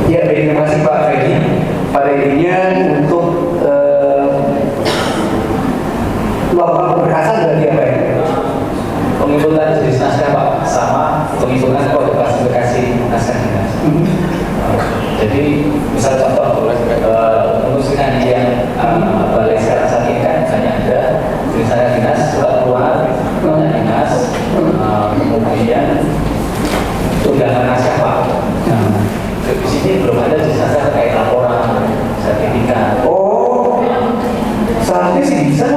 Ya, baik, terima kasih Pak Freddy. Pada intinya untuk melakukan pemberkasan berarti apa ya? Pengikutan jenis naskah Pak sama pengikutan kode klasifikasi naskah dinas. Jadi misal contoh menuliskan yang balai sekarang saat ini kan hanya ada jenis naskah dinas, surat keluar, dinas, kemudian undangan naskah Pak. Di sini belum ada jenis naskah terkait laporan, sertifikat. Oh, seharusnya sih bisa.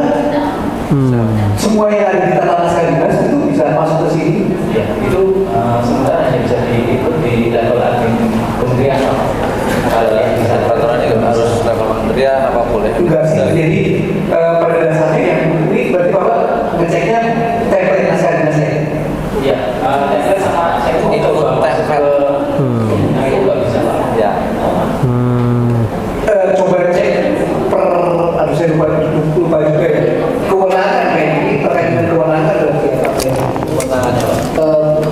Semua yang ada di tata naskah dinas itu bisa masuk ke sini. Ya, itu sementara hanya bisa diikut di level admin kementerian Pak. Kalau yang bisa peraturan juga harus level kementerian apa boleh? Enggak sih, jadi pada dasarnya yang ini berarti Bapak ngeceknya template naskah dinasnya. Iya, template sama saya itu template. Nah, itu nggak bisa Pak. Ya. Coba cek per, aduh saya lupa juga ya. Kewenangan kayak ini terkait dengan kewenangan berarti Kewenangannya Pak.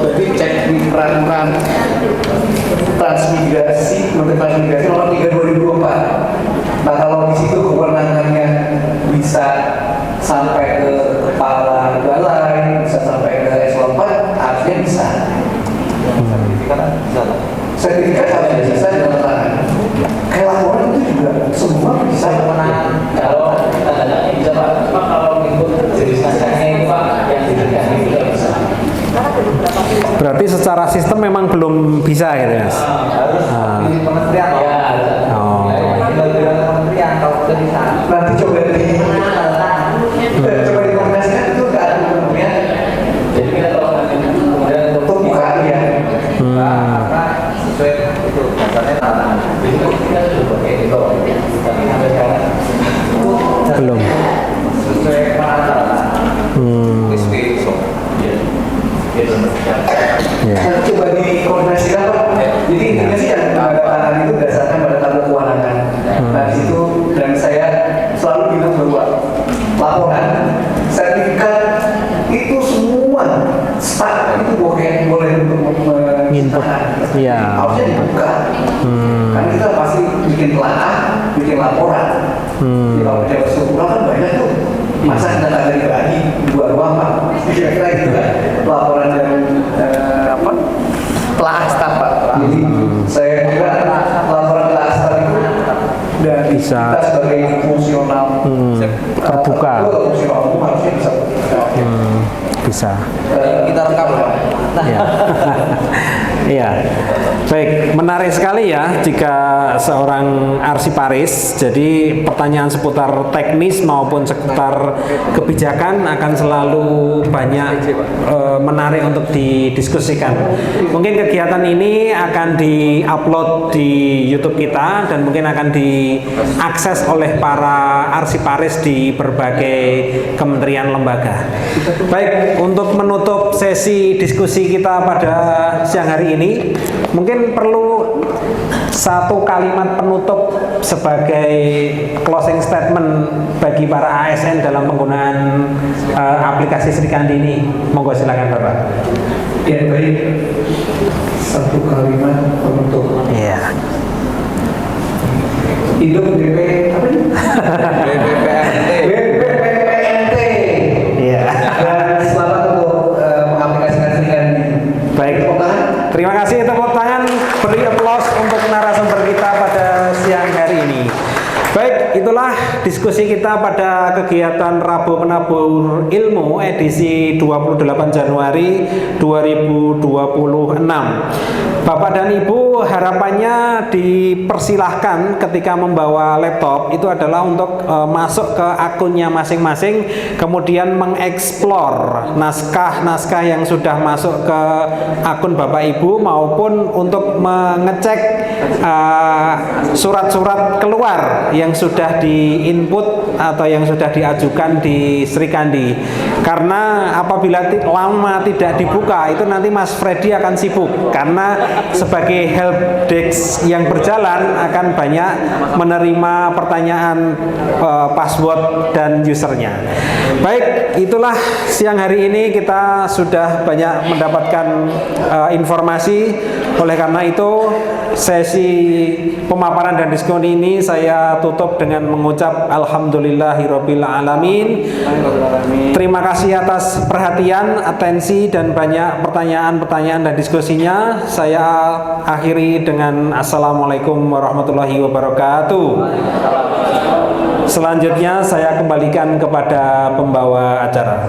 berarti cek di peraturan transmigrasi, Menteri Transmigrasi nomor 3/2024. Nah kalau di situ kewenangannya bisa sampai ke kepala balai, bisa sampai ke eselon 4, artinya bisa. Sertifikat harus bisa ditandatangani. Kayak laporan itu juga semua bisa kewenangan. Kalau tanda-tandanya bisa Pak, cuma kalau ikut jenis naskahnya itu Pak yang diberikan itu tidak bisa. Berarti secara sistem memang belum bisa gitu ya, Mas. Harus di kementerian ya. Oh. Kementerian kalau sudah bisa. Nanti coba dikomunikasikan itu ke admin kementerian. Jadi kita kalau kemudian untuk Terbuka ya. sesuai itu dasarnya tantangan. Jadi kita sudah pakai itu, tapi sampai sekarang Belum. sesuai peraturan. Iya. Harusnya dibuka. Karena kita pasti bikin telaah, bikin laporan. Jadi kalau pejabat struktural kan banyak tuh. Masa kita nggak dari bagi dua ruangan, kira-kira gitu kan. Laporan dan telaah staf Pak. Jadi saya kira laporan telaah staf itu dan Bisa. kita sebagai fungsional Terbuka. fungsional umum harusnya bisa Bisa. kita rekam Pak. Ya. Iya. Baik, menarik sekali ya jika seorang arsiparis. Jadi pertanyaan seputar teknis maupun seputar kebijakan akan selalu banyak menarik untuk didiskusikan. Mungkin kegiatan ini akan di-upload di YouTube kita dan mungkin akan diakses oleh para arsiparis di berbagai kementerian lembaga. Baik, untuk menutup sesi diskusi kita pada siang hari ini, mungkin perlu satu kalimat penutup sebagai closing statement bagi para ASN dalam penggunaan aplikasi Sri Kandi ini. Monggo silakan Bapak. Ya baik, satu kalimat penutup. Iya. Hidup BP apa nih? BPPNT. Iya. Dan selamat untuk mengaplikasikan Sri Kandi. Baik. Terima kasih, tepuk tangan, beri applause untuk narasumber kita pada siang hari ini. Baik, itulah diskusi kita pada kegiatan Rabu Penabur Ilmu edisi 28 Januari 2026. Bapak dan Ibu, harapannya dipersilahkan ketika membawa laptop itu adalah untuk masuk ke akunnya masing-masing, kemudian mengeksplor naskah-naskah yang sudah masuk ke akun Bapak Ibu maupun untuk mengecek surat-surat keluar yang sudah di-input atau yang sudah diajukan di Sri Kandi. Karena apabila lama tidak dibuka, itu nanti Mas Freddy akan sibuk karena sebagai help desk yang berjalan akan banyak menerima pertanyaan password dan usernya. Baik, itulah siang hari ini kita sudah banyak mendapatkan informasi. Oleh karena itu, sesi pemaparan dan diskon ini saya tutup dengan mengucap alhamdulillahirabbil alamin. Terima kasih atas perhatian, atensi dan banyak pertanyaan-pertanyaan dan diskusinya. Saya akhiri dengan assalamualaikum warahmatullahi wabarakatuh. Selanjutnya saya kembalikan kepada pembawa acara.